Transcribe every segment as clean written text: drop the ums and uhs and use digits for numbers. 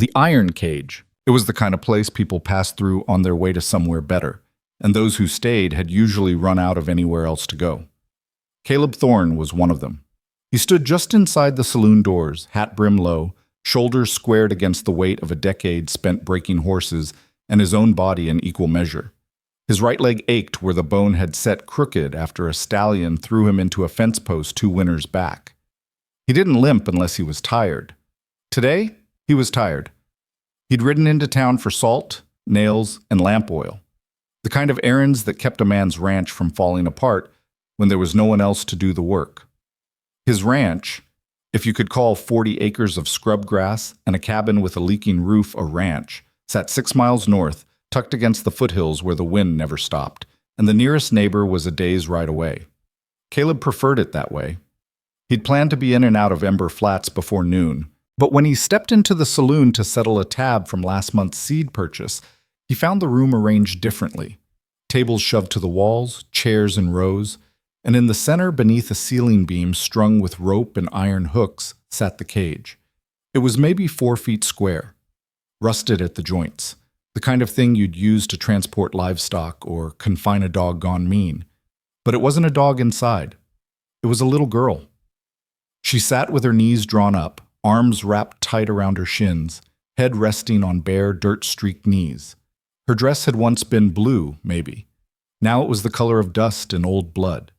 The iron cage. It was the kind of place people passed through on their way to somewhere better, and those who stayed had usually run out of anywhere else to go. Caleb Thorne was one of them. He stood just inside the saloon doors, hat brim low, shoulders squared against the weight of a decade spent breaking horses and his own body in equal measure. His right leg ached where the bone had set crooked after a stallion threw him into a fence post 2 winters back. He didn't limp unless he was tired. Today, he was tired. He'd ridden into town for salt, nails, and lamp oil, the kind of errands that kept a man's ranch from falling apart when there was no one else to do the work. His ranch, if you could call 40 acres of scrub grass and a cabin with a leaking roof a ranch, sat 6 miles north, tucked against the foothills where the wind never stopped, and the nearest neighbor was a day's ride away. Caleb preferred it that way. He'd planned to be in and out of Ember Flats before noon, but when he stepped into the saloon to settle a tab from last month's seed purchase, he found the room arranged differently. Tables shoved to the walls, chairs in rows, and in the center, beneath a ceiling beam strung with rope and iron hooks, sat the cage. It was maybe 4 feet square, rusted at the joints, the kind of thing you'd use to transport livestock or confine a dog gone mean. But it wasn't a dog inside. It was a little girl. She sat with her knees drawn up, arms wrapped tight around her shins, head resting on bare, dirt-streaked knees. Her dress had once been blue, maybe. Now it was the color of dust and old blood.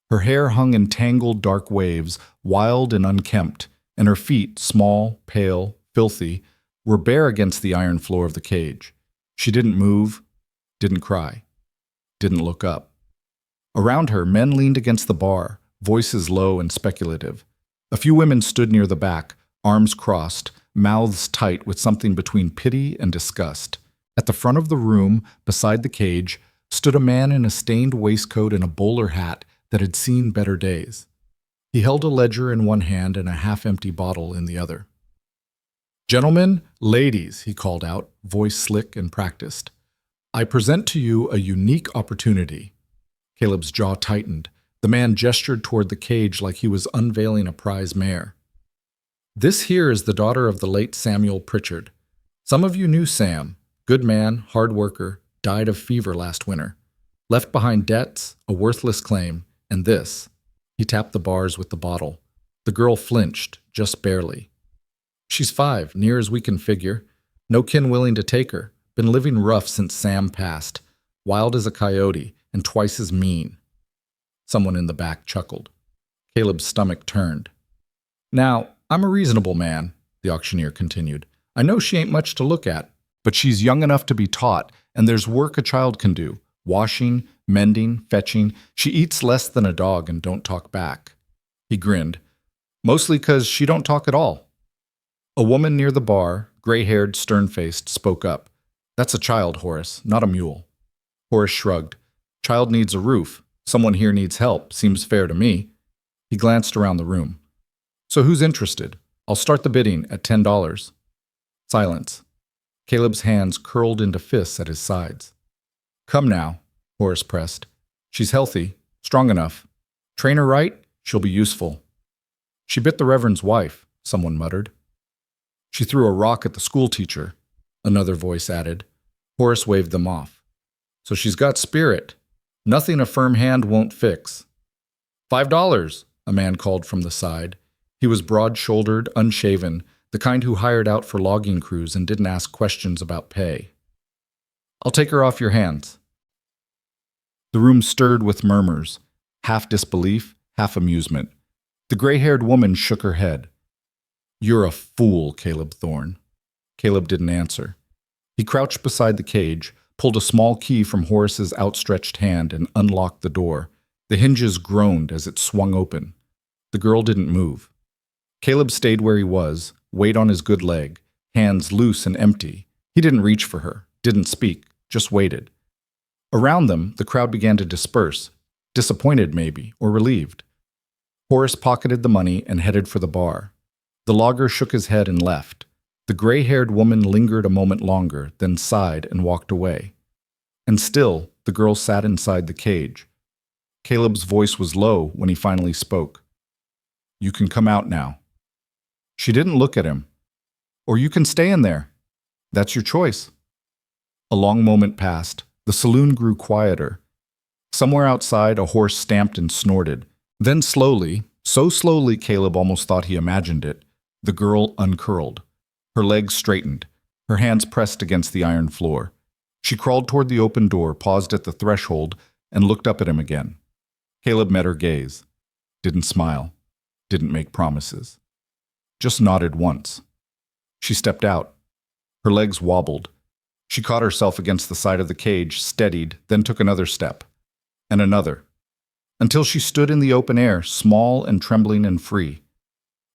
Her hair hung in tangled, dark waves, wild and unkempt, and her feet, small, pale, filthy, were bare against the iron floor of the cage. She didn't move, didn't cry, didn't look up. Around her, men leaned against the bar, voices low and speculative. A few women stood near the back, arms crossed, mouths tight with something between pity and disgust. At the front of the room, beside the cage, stood a man in a stained waistcoat and a bowler hat that had seen better days. He held a ledger in one hand and a half-empty bottle in the other. "Gentlemen, ladies," he called out, voice slick and practiced. "I present to you a unique opportunity." Caleb's jaw tightened. The man gestured toward the cage like he was unveiling a prize mare. "This here is the daughter of the late Samuel Pritchard. Some of you knew Sam. Good man, hard worker, died of fever last winter. Left behind debts, a worthless claim, and this." He tapped the bars with the bottle. The girl flinched, just barely. "She's 5, near as we can figure. No kin willing to take her. Been living rough since Sam passed. Wild as a coyote, and twice as mean." Someone in the back chuckled. Caleb's stomach turned. "Now, I'm a reasonable man," the auctioneer continued. "I know she ain't much to look at, but she's young enough to be taught, and there's work a child can do. Washing, mending, fetching. She eats less than a dog and don't talk back." He grinned. "Mostly 'cause she don't talk at all." A woman near the bar, gray-haired, stern-faced, spoke up. "That's a child, Horace, not a mule." Horace shrugged. "Child needs a roof. Someone here needs help. Seems fair to me." He glanced around the room. "So who's interested? I'll start the bidding at $10. Silence. Caleb's hands curled into fists at his sides. "Come now," Horace pressed. "She's healthy, strong enough. Train her right, she'll be useful." "She bit the Reverend's wife," someone muttered. "She threw a rock at the schoolteacher," another voice added. Horace waved them off. "So she's got spirit. Nothing a firm hand won't fix." $5, a man called from the side. He was broad-shouldered, unshaven, the kind who hired out for logging crews and didn't ask questions about pay. "I'll take her off your hands." The room stirred with murmurs, half disbelief, half amusement. The gray-haired woman shook her head. "You're a fool, Caleb Thorne." Caleb didn't answer. He crouched beside the cage, pulled a small key from Horace's outstretched hand, and unlocked the door. The hinges groaned as it swung open. The girl didn't move. Caleb stayed where he was, weight on his good leg, hands loose and empty. He didn't reach for her, didn't speak, just waited. Around them, the crowd began to disperse, disappointed maybe, or relieved. Horace pocketed the money and headed for the bar. The logger shook his head and left. The gray-haired woman lingered a moment longer, then sighed and walked away. And still, the girl sat inside the cage. Caleb's voice was low when he finally spoke. "You can come out now." She didn't look at him. "Or you can stay in there," That's your choice. A long moment passed. The saloon grew quieter. Somewhere outside, a horse stamped and snorted. Then slowly, so slowly Caleb almost thought he imagined it, the girl uncurled. Her legs straightened, her hands pressed against the iron floor. She crawled toward the open door, paused at the threshold, and looked up at him again. Caleb met her gaze. Didn't smile. Didn't make promises. Just nodded once. She stepped out. Her legs wobbled. She caught herself against the side of the cage, steadied, then took another step. And another. Until she stood in the open air, small and trembling and free.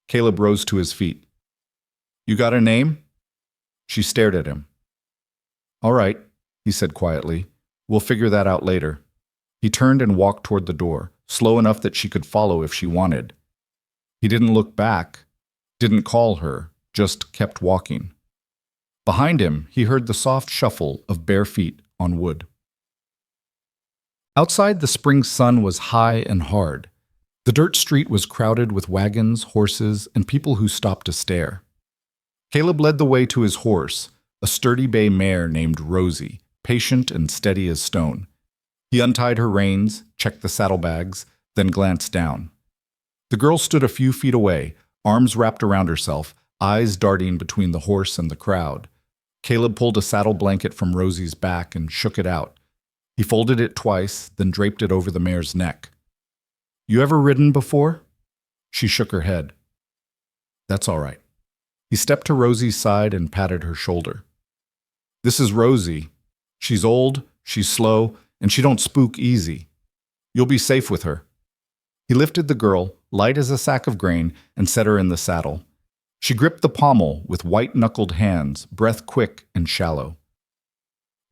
Caleb rose to his feet. You got a name? She stared at him. All right, he said quietly. We'll figure that out later. He turned and walked toward the door, slow enough that she could follow if she wanted. He didn't look back, didn't call her, just kept walking. Behind him, he heard the soft shuffle of bare feet on wood. Outside, the spring sun was high and hard. The dirt street was crowded with wagons, horses, and people who stopped to stare. Caleb led the way to his horse, a sturdy bay mare named Rosie, patient and steady as stone. He untied her reins, checked the saddlebags, then glanced down. The girl stood a few feet away, arms wrapped around herself, eyes darting between the horse and the crowd. Caleb pulled a saddle blanket from Rosie's back and shook it out. He folded it twice, then draped it over the mare's neck. You ever ridden before? She shook her head. That's all right. He stepped to Rosie's side and patted her shoulder. This is Rosie. She's old, she's slow, and she don't spook easy. You'll be safe with her. He lifted the girl, light as a sack of grain, and set her in the saddle. She gripped the pommel with white-knuckled hands, breath quick and shallow.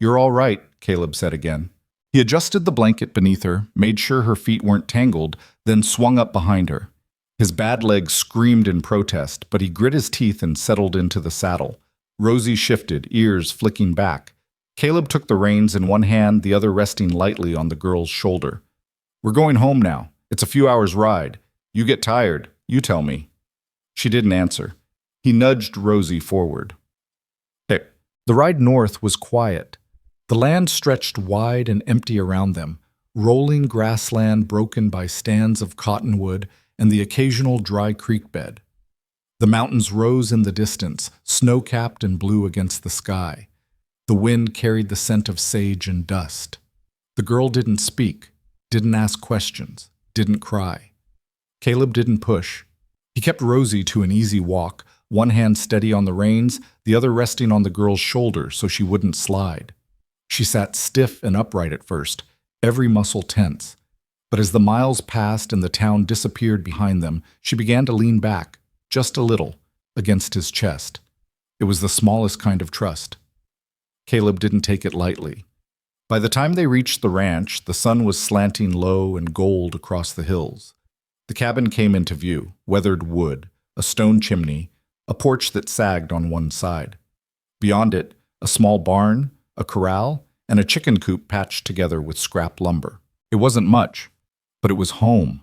You're all right, Caleb said again. He adjusted the blanket beneath her, made sure her feet weren't tangled, then swung up behind her. His bad leg screamed in protest, but he grit his teeth and settled into the saddle. Rosie shifted, ears flicking back. Caleb took the reins in one hand, the other resting lightly on the girl's shoulder. We're going home now. It's a few hours' ride. You get tired. You tell me. She didn't answer. He nudged Rosie forward. Hey. The ride north was quiet. The land stretched wide and empty around them, rolling grassland broken by stands of cottonwood and the occasional dry creek bed. The mountains rose in the distance, snow-capped and blue against the sky. The wind carried the scent of sage and dust. The girl didn't speak, didn't ask questions, didn't cry. Caleb didn't push. He kept Rosie to an easy walk, one hand steady on the reins, the other resting on the girl's shoulder so she wouldn't slide. She sat stiff and upright at first, every muscle tense. But as the miles passed and the town disappeared behind them, she began to lean back, just a little, against his chest. It was the smallest kind of trust. Caleb didn't take it lightly. By the time they reached the ranch, the sun was slanting low and gold across the hills. The cabin came into view, weathered wood, a stone chimney, a porch that sagged on one side. Beyond it, a small barn, a corral, and a chicken coop patched together with scrap lumber. It wasn't much, but it was home.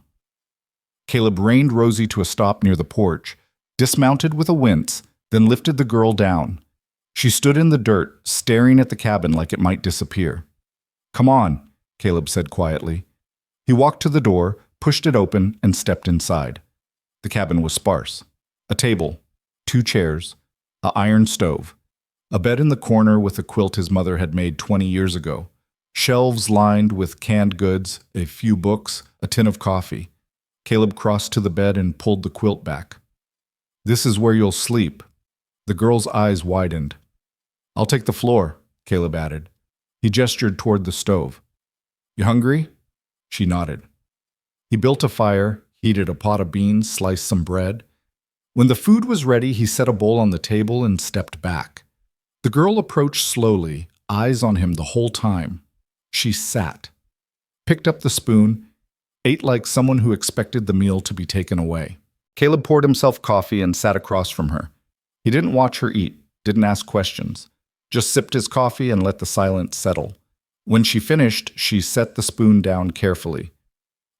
Caleb reined Rosie to a stop near the porch, dismounted with a wince, then lifted the girl down. She stood in the dirt, staring at the cabin like it might disappear. Come on, Caleb said quietly. He walked to the door, pushed it open, and stepped inside. The cabin was sparse. A table, 2 chairs, an iron stove, a bed in the corner with a quilt his mother had made 20 years ago, shelves lined with canned goods, a few books, a tin of coffee. Caleb crossed to the bed and pulled the quilt back. This is where you'll sleep. The girl's eyes widened. I'll take the floor, Caleb added. He gestured toward the stove. You hungry? She nodded. He built a fire, heated a pot of beans, sliced some bread. When the food was ready, he set a bowl on the table and stepped back. The girl approached slowly, eyes on him the whole time. She sat, picked up the spoon, ate like someone who expected the meal to be taken away. Caleb poured himself coffee and sat across from her. He didn't watch her eat, didn't ask questions, just sipped his coffee and let the silence settle. When she finished, she set the spoon down carefully.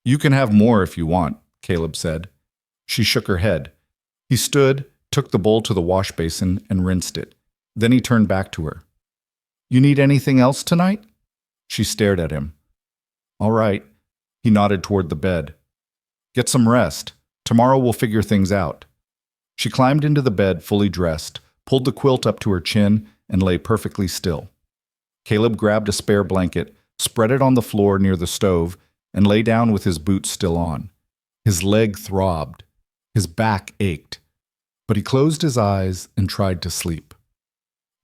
You can have more if you want, Caleb said. She shook her head. He stood, took the bowl to the wash basin, and rinsed it. Then he turned back to her. You need anything else tonight? She stared at him. All right. He nodded toward the bed. Get some rest. Tomorrow we'll figure things out. She climbed into the bed fully dressed, pulled the quilt up to her chin, and lay perfectly still. Caleb grabbed a spare blanket, spread it on the floor near the stove, and lay down with his boots still on. His leg throbbed. His back ached. But he closed his eyes and tried to sleep.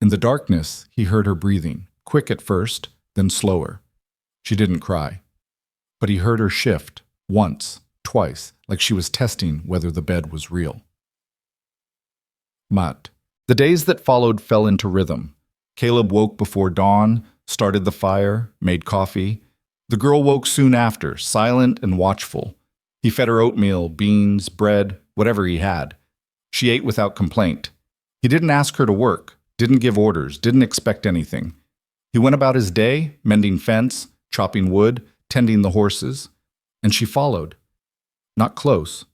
In the darkness, he heard her breathing, quick at first, then slower. She didn't cry. But he heard her shift, once, twice, like she was testing whether the bed was real. Mat. The days that followed fell into rhythm. Caleb woke before dawn, started the fire, made coffee. The girl woke soon after, silent and watchful. He fed her oatmeal, beans, bread, whatever he had. She ate without complaint. He didn't ask her to work, didn't give orders, didn't expect anything. He went about his day, mending fence, chopping wood, tending the horses, and she followed. Not close,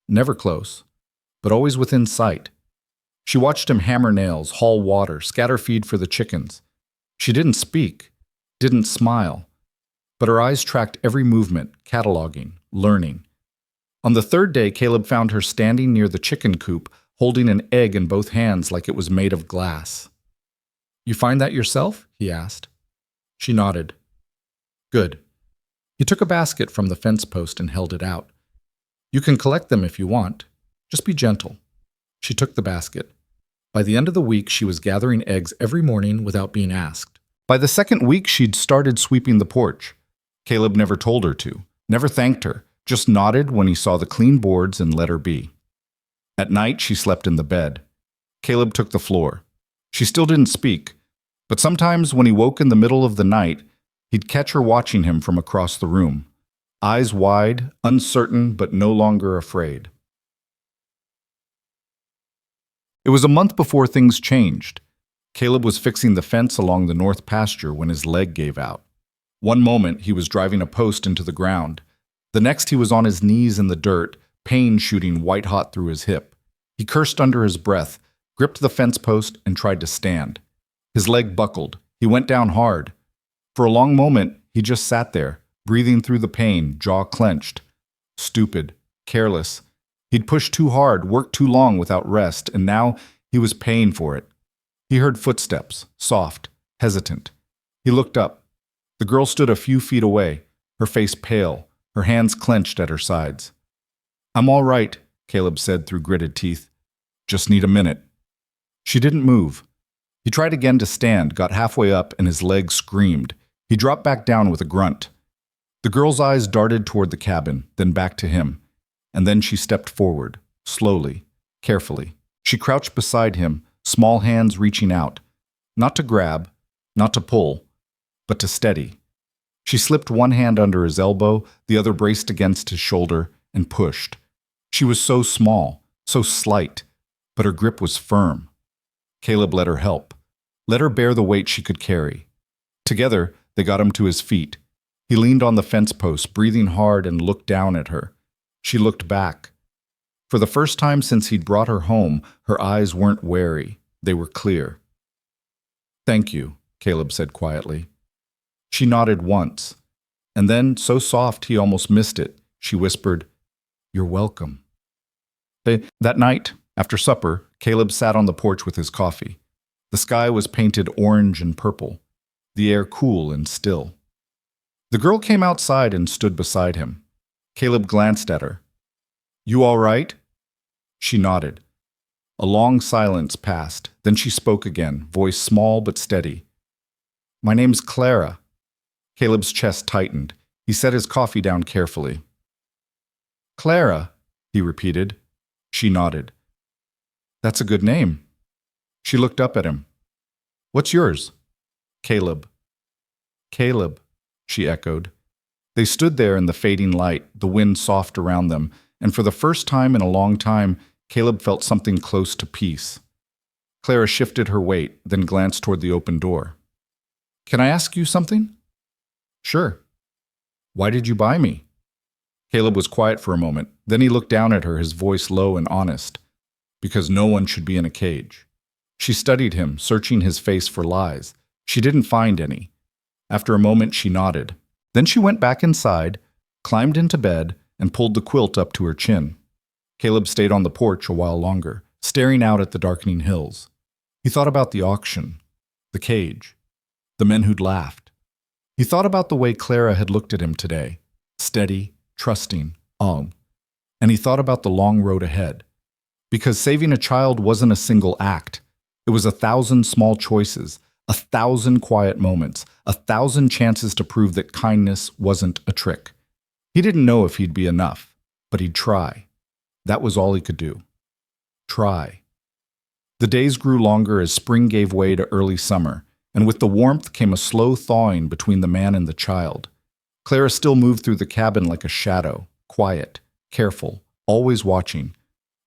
never close, but always within sight. She watched him hammer nails, haul water, scatter feed for the chickens. She didn't speak, didn't smile, but her eyes tracked every movement, cataloging, learning. On the third day, Caleb found her standing near the chicken coop, holding an egg in both hands like it was made of glass. You find that yourself? He asked. She nodded. Good. He took a basket from the fence post and held it out. You can collect them if you want. Just be gentle. She took the basket. By the end of the week, she was gathering eggs every morning without being asked. By the second week, she'd started sweeping the porch. Caleb never told her to, never thanked her, just nodded when he saw the clean boards and let her be. At night, she slept in the bed. Caleb took the floor. She still didn't speak, but sometimes when he woke in the middle of the night, he'd catch her watching him from across the room, eyes wide, uncertain but no longer afraid. It was a month before things changed. Caleb was fixing the fence along the north pasture when his leg gave out. One moment, he was driving a post into the ground. The next, he was on his knees in the dirt, pain shooting white-hot through his hip. He cursed under his breath, gripped the fence post, and tried to stand. His leg buckled. He went down hard. For a long moment, he just sat there, breathing through the pain, jaw clenched. Stupid, careless. He'd pushed too hard, worked too long without rest, and now he was paying for it. He heard footsteps, soft, hesitant. He looked up. The girl stood a few feet away, her face pale, her hands clenched at her sides. I'm all right, Caleb said through gritted teeth. Just need a minute. She didn't move. He tried again to stand, got halfway up, and his leg screamed. He dropped back down with a grunt. The girl's eyes darted toward the cabin, then back to him. And then she stepped forward, slowly, carefully. She crouched beside him, small hands reaching out. Not to grab, not to pull, but to steady. She slipped one hand under his elbow, the other braced against his shoulder, and pushed. She was so small, so slight, but her grip was firm. Caleb let her help, let her bear the weight she could carry. Together, they got him to his feet. He leaned on the fence post, breathing hard, and looked down at her. She looked back. For the first time since he'd brought her home, her eyes weren't wary. They were clear. Thank you, Caleb said quietly. She nodded once, and then, so soft he almost missed it, she whispered, You're welcome. That night, after supper, Caleb sat on the porch with his coffee. The sky was painted orange and purple, the air cool and still. The girl came outside and stood beside him. Caleb glanced at her. You all right? She nodded. A long silence passed. Then she spoke again, voice small but steady. My name's Clara. Caleb's chest tightened. He set his coffee down carefully. Clara, he repeated. She nodded. That's a good name. She looked up at him. What's yours? Caleb. Caleb, she echoed. They stood there in the fading light, the wind soft around them, and for the first time in a long time, Caleb felt something close to peace. Clara shifted her weight, then glanced toward the open door. Can I ask you something? Sure. Why did you buy me? Caleb was quiet for a moment. Then he looked down at her, his voice low and honest. Because no one should be in a cage. She studied him, searching his face for lies. She didn't find any. After a moment, she nodded. Then she went back inside, climbed into bed, and pulled the quilt up to her chin. Caleb stayed on the porch a while longer, staring out at the darkening hills. He thought about the auction, the cage, the men who'd laughed. He thought about the way Clara had looked at him today, steady, trusting, and he thought about the long road ahead. Because saving a child wasn't a single act. It was 1,000 small choices, 1,000 quiet moments, 1,000 chances to prove that kindness wasn't a trick. He didn't know if he'd be enough, but he'd try. That was all he could do. Try. The days grew longer as spring gave way to early summer, and with the warmth came a slow thawing between the man and the child. Clara still moved through the cabin like a shadow, quiet, careful, always watching.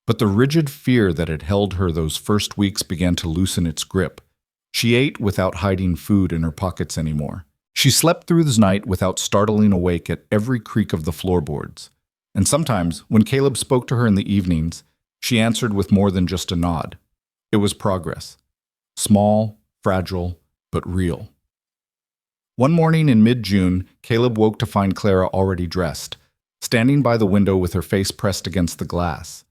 But the rigid fear that had held her those first weeks began to loosen its grip. She ate without hiding food in her pockets anymore. She slept through the night without startling awake at every creak of the floorboards. And sometimes, when Caleb spoke to her in the evenings, she answered with more than just a nod. It was progress. Small, fragile, but real. One morning in mid-June, Caleb woke to find Clara already dressed, standing by the window with her face pressed against the glass.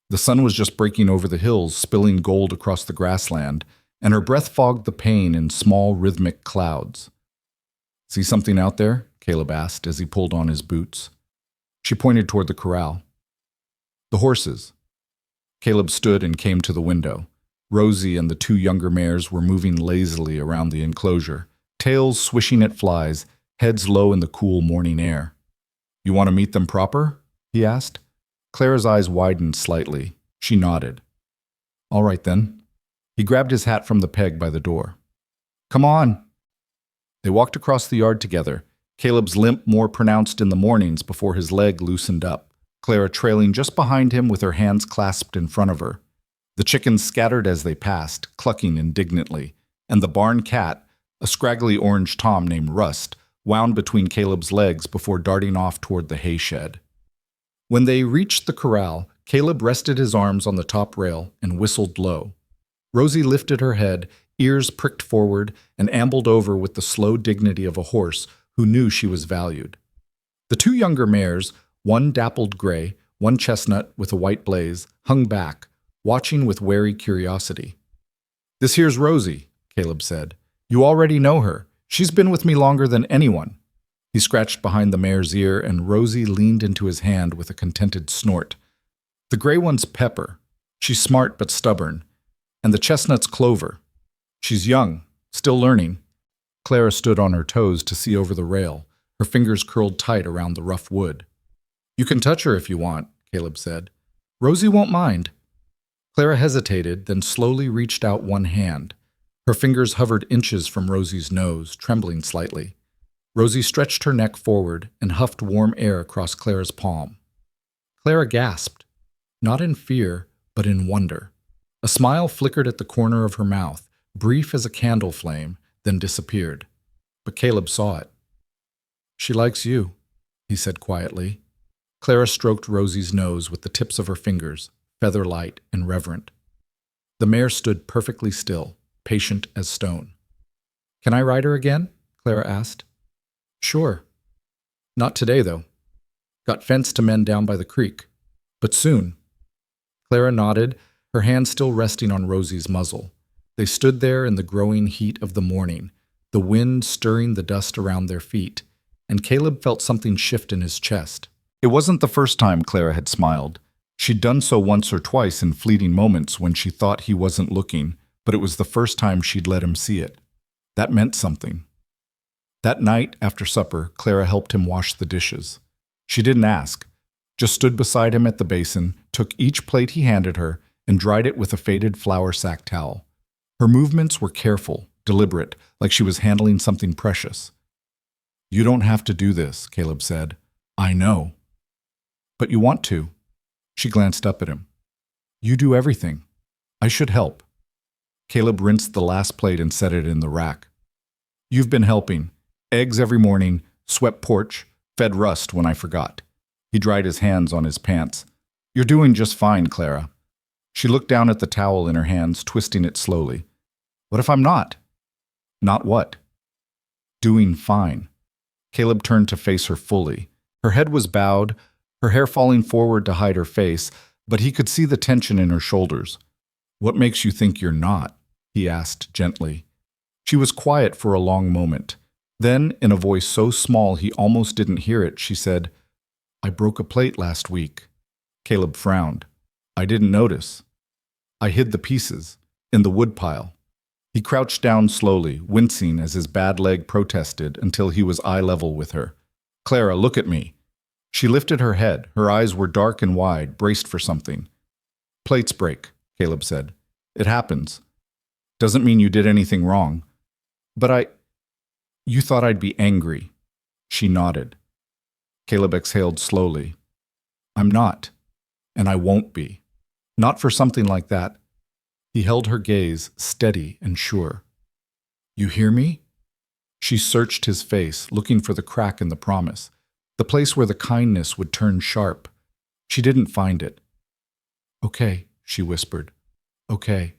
The sun was just breaking over the hills, spilling gold across the grassland, and her breath fogged the pane in small, rhythmic clouds. "See something out there?" Caleb asked as he pulled on his boots. She pointed toward the corral. "The horses." Caleb stood and came to the window. Rosie and the two younger mares were moving lazily around the enclosure, tails swishing at flies, heads low in the cool morning air. "You want to meet them proper?" he asked. Clara's eyes widened slightly. She nodded. "All right, then." He grabbed his hat from the peg by the door. "Come on." They walked across the yard together, Caleb's limp more pronounced in the mornings before his leg loosened up, Clara trailing just behind him with her hands clasped in front of her. The chickens scattered as they passed, clucking indignantly, and the barn cat, a scraggly orange tom named Rust, wound between Caleb's legs before darting off toward the hay shed. When they reached the corral, Caleb rested his arms on the top rail and whistled low. Rosie lifted her head, ears pricked forward, and ambled over with the slow dignity of a horse who knew she was valued. The two younger mares, one dappled gray, one chestnut with a white blaze, hung back, watching with wary curiosity. "This here's Rosie," Caleb said. "You already know her. She's been with me longer than anyone." He scratched behind the mare's ear, and Rosie leaned into his hand with a contented snort. "The gray one's Pepper. She's smart but stubborn. And the chestnut's Clover. She's young, still learning." Clara stood on her toes to see over the rail, her fingers curled tight around the rough wood. "You can touch her if you want," Caleb said. "Rosie won't mind." Clara hesitated, then slowly reached out one hand. Her fingers hovered inches from Rosie's nose, trembling slightly. Rosie stretched her neck forward and huffed warm air across Clara's palm. Clara gasped, not in fear, but in wonder. A smile flickered at the corner of her mouth, brief as a candle flame, then disappeared. But Caleb saw it. "She likes you," he said quietly. Clara stroked Rosie's nose with the tips of her fingers, feather-light and reverent. The mare stood perfectly still, patient as stone. "Can I ride her again?" Clara asked. "Sure. Not today, though. Got fence to mend down by the creek. But soon." Clara nodded, her hand still resting on Rosie's muzzle. They stood there in the growing heat of the morning, the wind stirring the dust around their feet, and Caleb felt something shift in his chest. It wasn't the first time Clara had smiled. She'd done so once or twice in fleeting moments when she thought he wasn't looking, but it was the first time she'd let him see it. That meant something. That night, after supper, Clara helped him wash the dishes. She didn't ask, just stood beside him at the basin, took each plate he handed her, and dried it with a faded flour sack towel. Her movements were careful, deliberate, like she was handling something precious. "You don't have to do this," Caleb said. "I know." "But you want to." She glanced up at him. "You do everything. I should help." Caleb rinsed the last plate and set it in the rack. "You've been helping. Eggs every morning, swept porch, fed Rust when I forgot." He dried his hands on his pants. "You're doing just fine, Clara." She looked down at the towel in her hands, twisting it slowly. What if I'm not? Not what? Doing fine. Caleb turned to face her fully. Her head was bowed, her hair falling forward to hide her face, but he could see the tension in her shoulders. What makes you think you're not? He asked gently. She was quiet for a long moment. Then, in a voice so small he almost didn't hear it, she said, I broke a plate last week. Caleb frowned. I didn't notice. I hid the pieces, in the woodpile. He crouched down slowly, wincing as his bad leg protested until he was eye level with her. Clara, look at me. She lifted her head. Her eyes were dark and wide, braced for something. Plates break, Caleb said. It happens. Doesn't mean you did anything wrong. But you thought I'd be angry. She nodded. Caleb exhaled slowly. I'm not, and I won't be. Not for something like that. He held her gaze, steady and sure. You hear me? She searched his face, looking for the crack in the promise, the place where the kindness would turn sharp. She didn't find it. Okay, she whispered. Okay.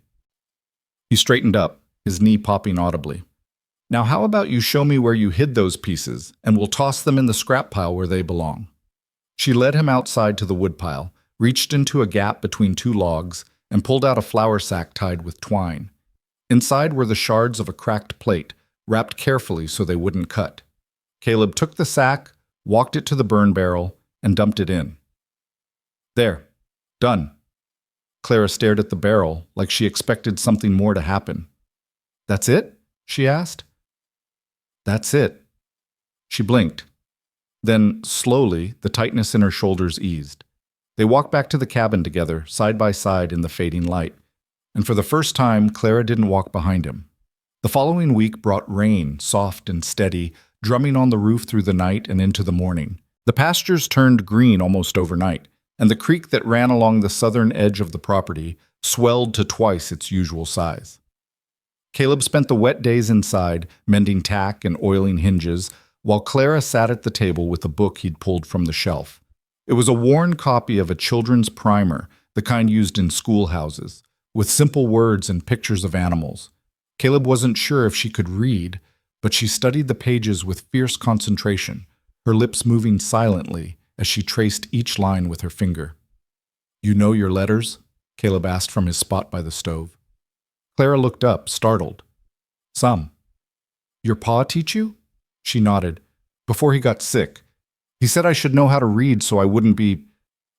He straightened up, his knee popping audibly. Now how about you show me where you hid those pieces, and we'll toss them in the scrap pile where they belong. She led him outside to the woodpile, reached into a gap between two logs, and pulled out a flour sack tied with twine. Inside were the shards of a cracked plate, wrapped carefully so they wouldn't cut. Caleb took the sack, walked it to the burn barrel, and dumped it in. There. Done. Clara stared at the barrel like she expected something more to happen. That's it? She asked. That's it. She blinked. Then, slowly, the tightness in her shoulders eased. They walked back to the cabin together, side by side in the fading light. And for the first time, Clara didn't walk behind him. The following week brought rain, soft and steady, drumming on the roof through the night and into the morning. The pastures turned green almost overnight, and the creek that ran along the southern edge of the property swelled to twice its usual size. Caleb spent the wet days inside, mending tack and oiling hinges, while Clara sat at the table with a book he'd pulled from the shelf. It was a worn copy of a children's primer, the kind used in schoolhouses, with simple words and pictures of animals. Caleb wasn't sure if she could read, but she studied the pages with fierce concentration, her lips moving silently as she traced each line with her finger. You know your letters? Caleb asked from his spot by the stove. Clara looked up, startled. Some. Your pa teach you? She nodded. Before he got sick. He said I should know how to read so I wouldn't be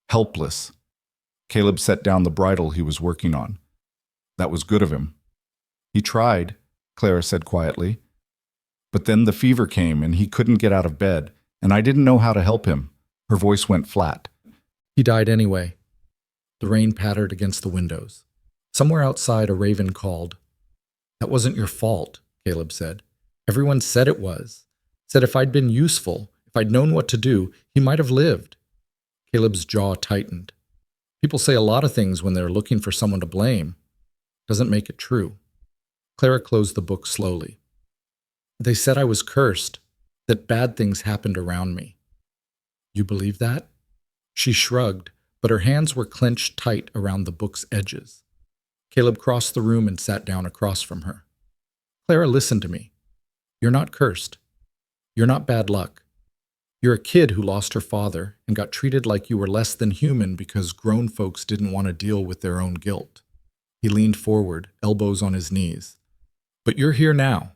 helpless. Caleb set down the bridle he was working on. That was good of him. He tried, Clara said quietly. But then the fever came and he couldn't get out of bed, and I didn't know how to help him. Her voice went flat. He died anyway. The rain pattered against the windows. Somewhere outside, a raven called. That wasn't your fault, Caleb said. Everyone said it was. Said if I'd been useful, if I'd known what to do, he might have lived. Caleb's jaw tightened. People say a lot of things when they're looking for someone to blame. Doesn't make it true. Clara closed the book slowly. They said I was cursed, that bad things happened around me. You believe that? She shrugged, but her hands were clenched tight around the book's edges. Caleb crossed the room and sat down across from her. Clara, listen to me. You're not cursed. You're not bad luck. You're a kid who lost her father and got treated like you were less than human because grown folks didn't want to deal with their own guilt. He leaned forward, elbows on his knees. But you're here now,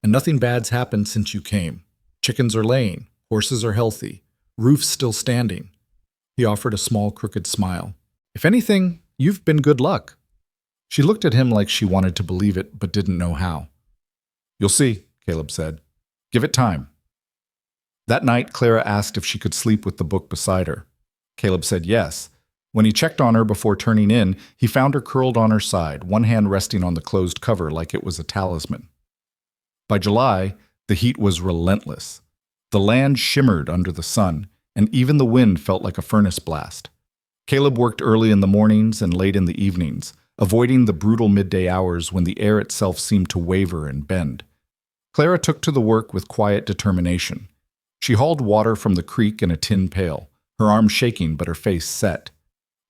and nothing bad's happened since you came. Chickens are laying, horses are healthy, roof's still standing. He offered a small, crooked smile. If anything, you've been good luck. She looked at him like she wanted to believe it, but didn't know how. You'll see, Caleb said. Give it time. That night, Clara asked if she could sleep with the book beside her. Caleb said yes. When he checked on her before turning in, he found her curled on her side, one hand resting on the closed cover like it was a talisman. By July, the heat was relentless. The land shimmered under the sun, and even the wind felt like a furnace blast. Caleb worked early in the mornings and late in the evenings, avoiding the brutal midday hours when the air itself seemed to waver and bend. Clara took to the work with quiet determination. She hauled water from the creek in a tin pail, her arm shaking but her face set.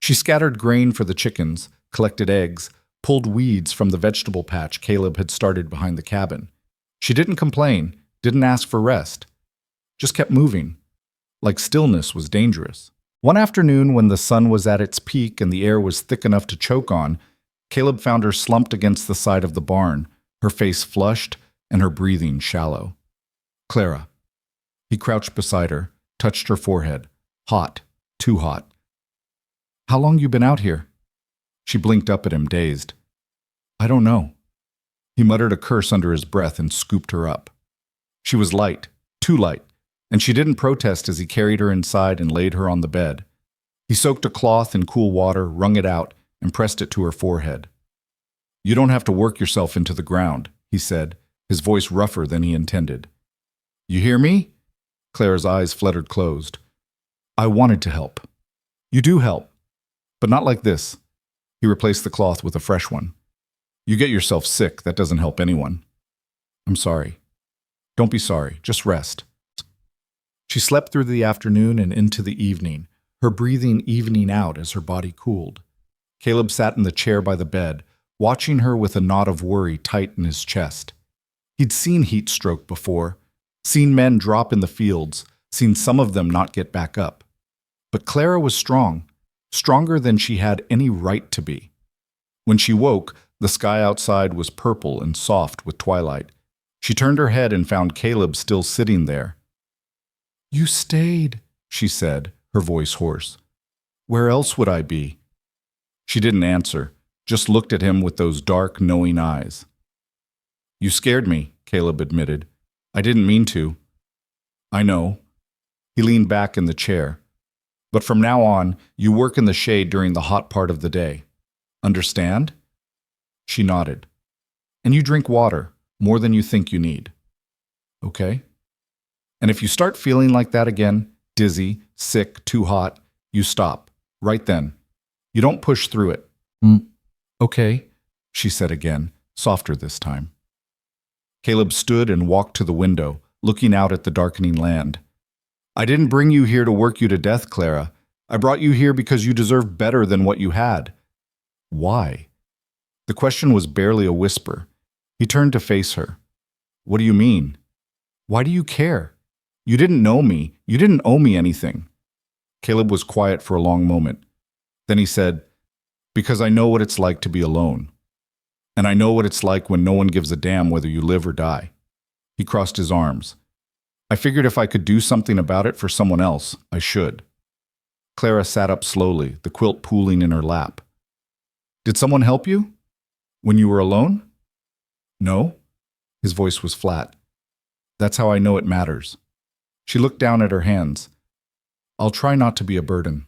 She scattered grain for the chickens, collected eggs, pulled weeds from the vegetable patch Caleb had started behind the cabin. She didn't complain, didn't ask for rest, just kept moving, like stillness was dangerous. One afternoon, when the sun was at its peak and the air was thick enough to choke on, Caleb found her slumped against the side of the barn, her face flushed and her breathing shallow. Clara. He crouched beside her, touched her forehead. Hot, too hot. How long you been out here? She blinked up at him, dazed. I don't know. He muttered a curse under his breath and scooped her up. She was light, too light, and she didn't protest as he carried her inside and laid her on the bed. He soaked a cloth in cool water, wrung it out, and pressed it to her forehead. You don't have to work yourself into the ground, he said, his voice rougher than he intended. You hear me? Clara's eyes fluttered closed. I wanted to help. You do help, but not like this. He replaced the cloth with a fresh one. You get yourself sick, that doesn't help anyone. I'm sorry. Don't be sorry, just rest. She slept through the afternoon and into the evening, her breathing evening out as her body cooled. Caleb sat in the chair by the bed, watching her with a knot of worry tight in his chest. He'd seen heat stroke before, seen men drop in the fields, seen some of them not get back up. But Clara was strong, stronger than she had any right to be. When she woke, the sky outside was purple and soft with twilight. She turned her head and found Caleb still sitting there. You stayed, she said, her voice hoarse. Where else would I be? She didn't answer, just looked at him with those dark, knowing eyes. You scared me, Caleb admitted. I didn't mean to. I know. He leaned back in the chair. But from now on, you work in the shade during the hot part of the day. Understand? She nodded. And you drink water, more than you think you need. Okay? And if you start feeling like that again, dizzy, sick, too hot, you stop, right then. You don't push through it. Okay, she said again, softer this time. Caleb stood and walked to the window, looking out at the darkening land. I didn't bring you here to work you to death, Clara. I brought you here because you deserve better than what you had. Why? The question was barely a whisper. He turned to face her. What do you mean? Why do you care? You didn't know me. You didn't owe me anything. Caleb was quiet for a long moment. Then he said, because I know what it's like to be alone. And I know what it's like when no one gives a damn whether you live or die. He crossed his arms. I figured if I could do something about it for someone else, I should. Clara sat up slowly, the quilt pooling in her lap. Did someone help you? When you were alone? No. His voice was flat. That's how I know it matters. She looked down at her hands. I'll try not to be a burden.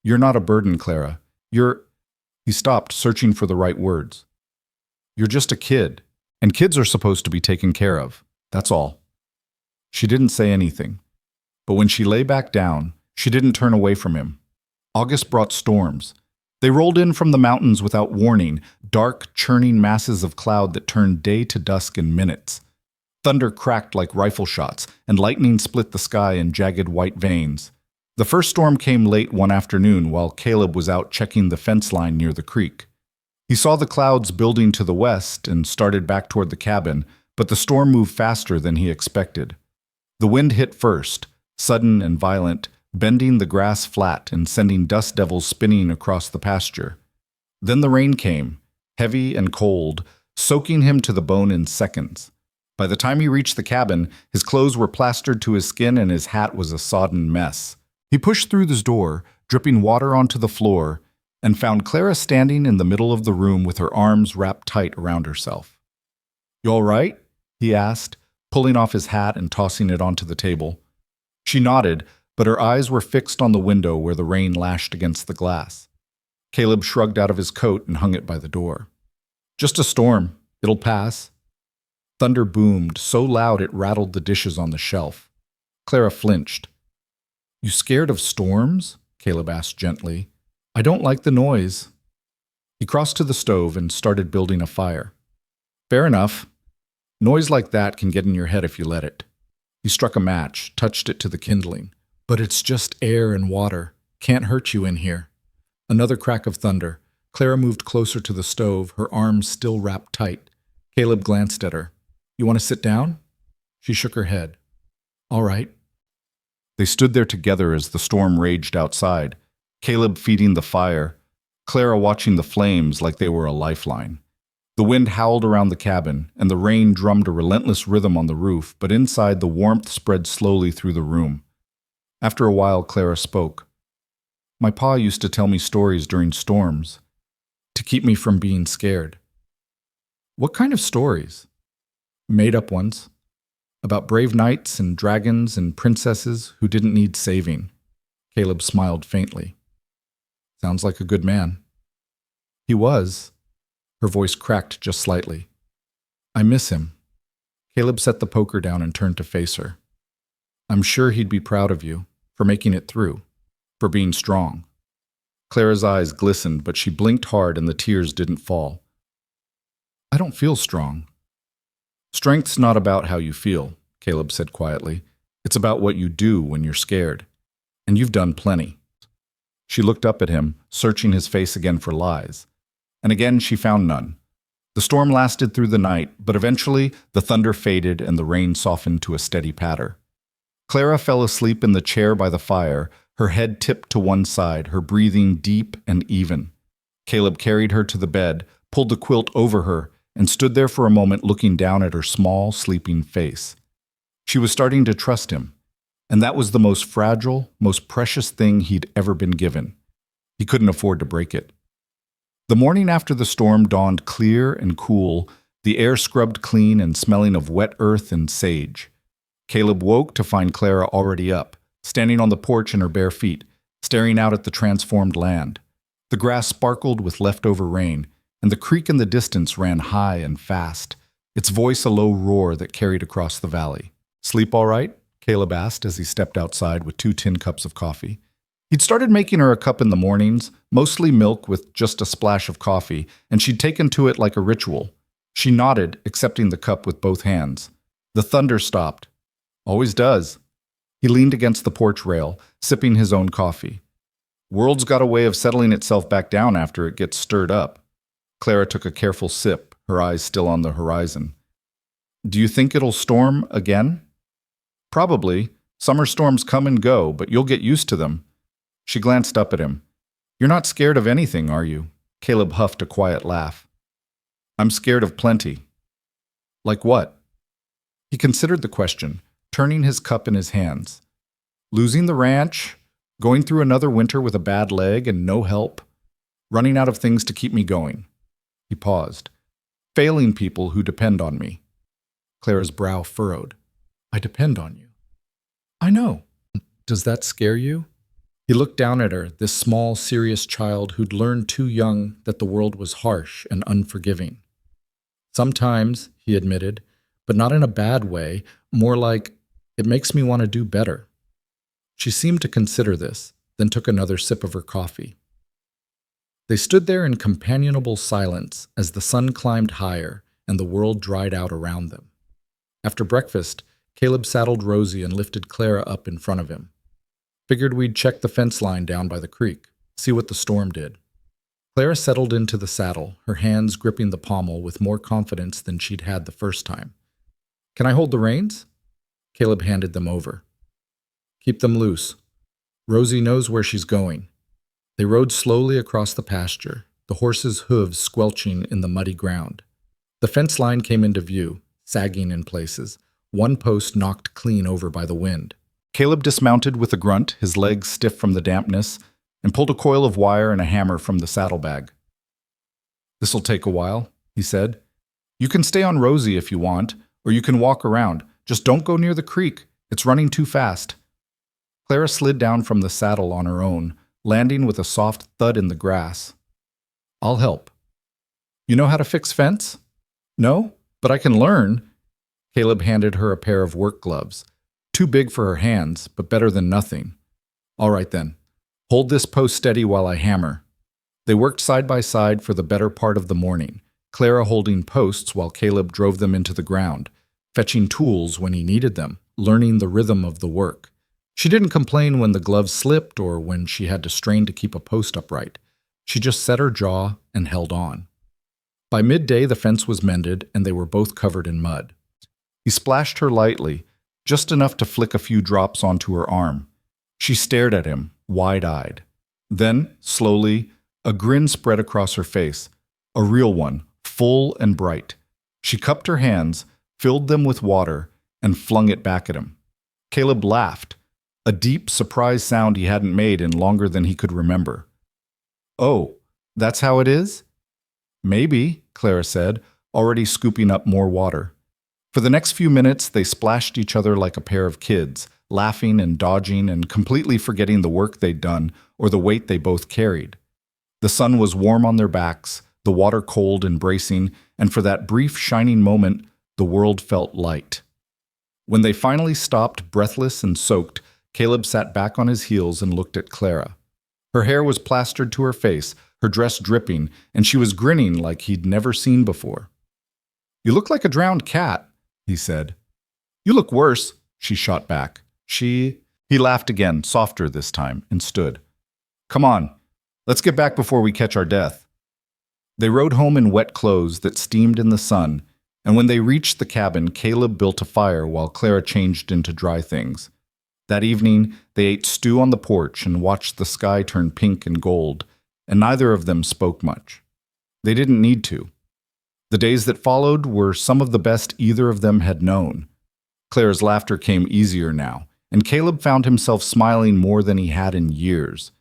You're not a burden, Clara. He stopped, searching for the right words. You're just a kid, and kids are supposed to be taken care of. That's all. She didn't say anything, but when she lay back down, she didn't turn away from him. August brought storms. They rolled in from the mountains without warning, dark, churning masses of cloud that turned day to dusk in minutes. Thunder cracked like rifle shots, and lightning split the sky in jagged white veins. The first storm came late one afternoon while Caleb was out checking the fence line near the creek. He saw the clouds building to the west and started back toward the cabin, but the storm moved faster than he expected. The wind hit first, sudden and violent, bending the grass flat and sending dust devils spinning across the pasture. Then the rain came, heavy and cold, soaking him to the bone in seconds. By the time he reached the cabin, his clothes were plastered to his skin and his hat was a sodden mess. He pushed through the door, dripping water onto the floor, and found Clara standing in the middle of the room with her arms wrapped tight around herself. You all right? He asked, pulling off his hat and tossing it onto the table. She nodded, but her eyes were fixed on the window where the rain lashed against the glass. Caleb shrugged out of his coat and hung it by the door. Just a storm. It'll pass. Thunder boomed, so loud it rattled the dishes on the shelf. Clara flinched. You scared of storms? Caleb asked gently. I don't like the noise. He crossed to the stove and started building a fire. Fair enough. Noise like that can get in your head if you let it. He struck a match, touched it to the kindling. But it's just air and water. Can't hurt you in here. Another crack of thunder. Clara moved closer to the stove, her arms still wrapped tight. Caleb glanced at her. "You want to sit down?" She shook her head. "All right." They stood there together as the storm raged outside, Caleb feeding the fire, Clara watching the flames like they were a lifeline. The wind howled around the cabin, and the rain drummed a relentless rhythm on the roof, but inside the warmth spread slowly through the room. After a while, Clara spoke. "My pa used to tell me stories during storms, to keep me from being scared." "What kind of stories?" "Made-up ones. About brave knights and dragons and princesses who didn't need saving." Caleb smiled faintly. "Sounds like a good man." "He was." Her voice cracked just slightly. "I miss him." Caleb set the poker down and turned to face her. "I'm sure he'd be proud of you, for making it through, for being strong." Clara's eyes glistened, but she blinked hard and the tears didn't fall. "I don't feel strong." "Strength's not about how you feel," Caleb said quietly. "It's about what you do when you're scared. And you've done plenty." She looked up at him, searching his face again for lies. And again she found none. The storm lasted through the night, but eventually the thunder faded and the rain softened to a steady patter. Clara fell asleep in the chair by the fire, her head tipped to one side, her breathing deep and even. Caleb carried her to the bed, pulled the quilt over her, and stood there for a moment looking down at her small, sleeping face. She was starting to trust him, and that was the most fragile, most precious thing he'd ever been given. He couldn't afford to break it. The morning after the storm dawned clear and cool, the air scrubbed clean and smelling of wet earth and sage. Caleb woke to find Clara already up, standing on the porch in her bare feet, staring out at the transformed land. The grass sparkled with leftover rain, and the creek in the distance ran high and fast, its voice a low roar that carried across the valley. "Sleep all right?" Caleb asked as he stepped outside with 2 tin cups of coffee. He'd started making her a cup in the mornings, mostly milk with just a splash of coffee, and she'd taken to it like a ritual. She nodded, accepting the cup with both hands. The thunder stopped. "Always does." He leaned against the porch rail, sipping his own coffee. "World's got a way of settling itself back down after it gets stirred up." Clara took a careful sip, her eyes still on the horizon. "Do you think it'll storm again?" "Probably. Summer storms come and go, but you'll get used to them." She glanced up at him. "You're not scared of anything, are you?" Caleb huffed a quiet laugh. "I'm scared of plenty." "Like what?" He considered the question, turning his cup in his hands. "Losing the ranch, going through another winter with a bad leg and no help, running out of things to keep me going." He paused. "Failing people who depend on me." Clara's brow furrowed. "I depend on you." "I know. Does that scare you?" He looked down at her, this small, serious child who'd learned too young that the world was harsh and unforgiving. "Sometimes," he admitted, "but not in a bad way, more like, it makes me want to do better." She seemed to consider this, then took another sip of her coffee. They stood there in companionable silence as the sun climbed higher and the world dried out around them. After breakfast, Caleb saddled Rosie and lifted Clara up in front of him. "Figured we'd check the fence line down by the creek, see what the storm did." Clara settled into the saddle, her hands gripping the pommel with more confidence than she'd had the first time. "Can I hold the reins?" Caleb handed them over. "Keep them loose. Rosie knows where she's going." They rode slowly across the pasture, the horses' hooves squelching in the muddy ground. The fence line came into view, sagging in places, one post knocked clean over by the wind. Caleb dismounted with a grunt, his legs stiff from the dampness, and pulled a coil of wire and a hammer from the saddlebag. "This'll take a while," he said. "You can stay on Rosie if you want, or you can walk around. Just don't go near the creek. It's running too fast." Clara slid down from the saddle on her own, landing with a soft thud in the grass. "I'll help." "You know how to fix fence?" "No, but I can learn." Caleb handed her a pair of work gloves. Too big for her hands, but better than nothing. "All right then. Hold this post steady while I hammer." They worked side by side for the better part of the morning, Clara holding posts while Caleb drove them into the ground, fetching tools when he needed them, learning the rhythm of the work. She didn't complain when the gloves slipped or when she had to strain to keep a post upright. She just set her jaw and held on. By midday, the fence was mended, and they were both covered in mud. He splashed her lightly, just enough to flick a few drops onto her arm. She stared at him, wide-eyed. Then, slowly, a grin spread across her face, a real one, full and bright. She cupped her hands, filled them with water, and flung it back at him. Caleb laughed, a deep, surprised sound he hadn't made in longer than he could remember. "Oh, that's how it is?" "Maybe," Clara said, already scooping up more water. For the next few minutes, they splashed each other like a pair of kids, laughing and dodging and completely forgetting the work they'd done or the weight they both carried. The sun was warm on their backs, the water cold and bracing, and for that brief, shining moment, the world felt light. When they finally stopped, breathless and soaked, Caleb sat back on his heels and looked at Clara. Her hair was plastered to her face, her dress dripping, and she was grinning like he'd never seen before. "You look like a drowned cat," he said. "You look worse," she shot back. He laughed again, softer this time, and stood. "Come on, let's get back before we catch our death." They rode home in wet clothes that steamed in the sun, and when they reached the cabin, Caleb built a fire while Clara changed into dry things. That evening, they ate stew on the porch and watched the sky turn pink and gold, and neither of them spoke much. They didn't need to. The days that followed were some of the best either of them had known. Clara's laughter came easier now, and Caleb found himself smiling more than he had in years.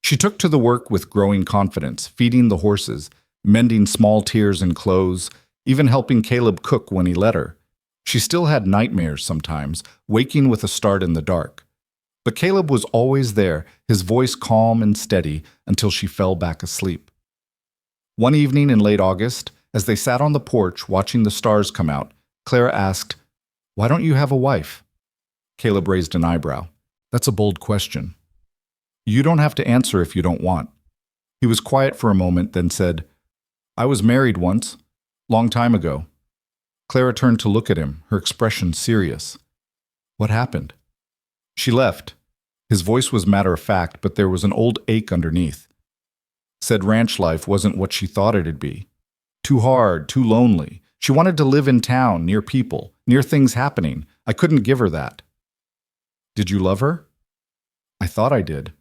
She took to the work with growing confidence, feeding the horses, mending small tears in clothes, even helping Caleb cook when he let her. She still had nightmares sometimes, waking with a start in the dark. But Caleb was always there, his voice calm and steady, until she fell back asleep. One evening in late August, as they sat on the porch watching the stars come out, Clara asked, "Why don't you have a wife?" Caleb raised an eyebrow. "That's a bold question." "You don't have to answer if you don't want." He was quiet for a moment, then said, "I was married once, long time ago." Clara turned to look at him, her expression serious. "What happened?" "She left." His voice was matter-of-fact, but there was an old ache underneath. Said ranch life wasn't what she thought it'd be. Too hard, too lonely. She wanted to live in town, near people, near things happening. I couldn't give her that. "Did you love her?" "I thought I did.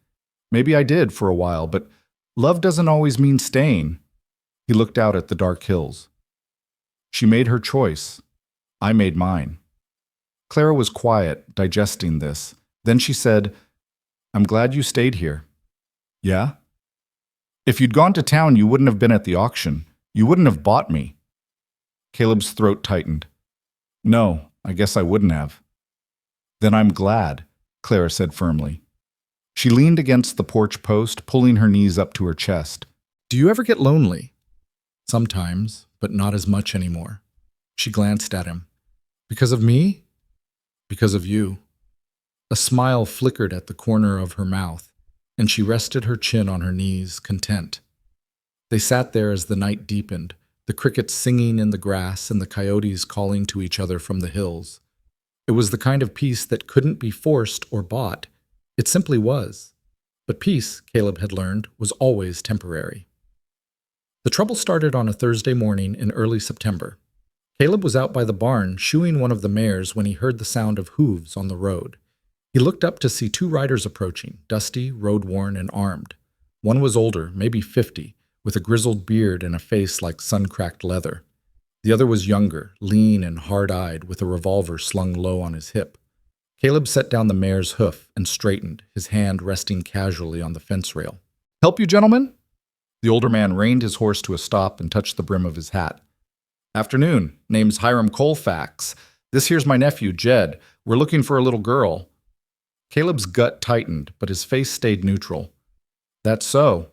Maybe I did for a while, but love doesn't always mean staying." He looked out at the dark hills. "She made her choice. I made mine." Clara was quiet, digesting this. Then she said, "I'm glad you stayed here." "Yeah?" "If you'd gone to town, you wouldn't have been at the auction. You wouldn't have bought me." Caleb's throat tightened. "No, I guess I wouldn't have." "Then I'm glad," Clara said firmly. She leaned against the porch post, pulling her knees up to her chest. "Do you ever get lonely?" "Sometimes, but not as much anymore." She glanced at him. "Because of me?" "Because of you." A smile flickered at the corner of her mouth, and she rested her chin on her knees, content. They sat there as the night deepened, the crickets singing in the grass and the coyotes calling to each other from the hills. It was the kind of peace that couldn't be forced or bought. It simply was. But peace, Caleb had learned, was always temporary. The trouble started on a Thursday morning in early September. Caleb was out by the barn shoeing one of the mares when he heard the sound of hooves on the road. He looked up to see two riders approaching, dusty, road-worn, and armed. One was older, maybe 50, with a grizzled beard and a face like sun-cracked leather. The other was younger, lean and hard-eyed, with a revolver slung low on his hip. Caleb set down the mare's hoof and straightened, his hand resting casually on the fence rail. "Help you, gentlemen?" The older man reined his horse to a stop and touched the brim of his hat. "Afternoon. Name's Hiram Colfax. This here's my nephew, Jed. We're looking for a little girl." Caleb's gut tightened, but his face stayed neutral. "That's so."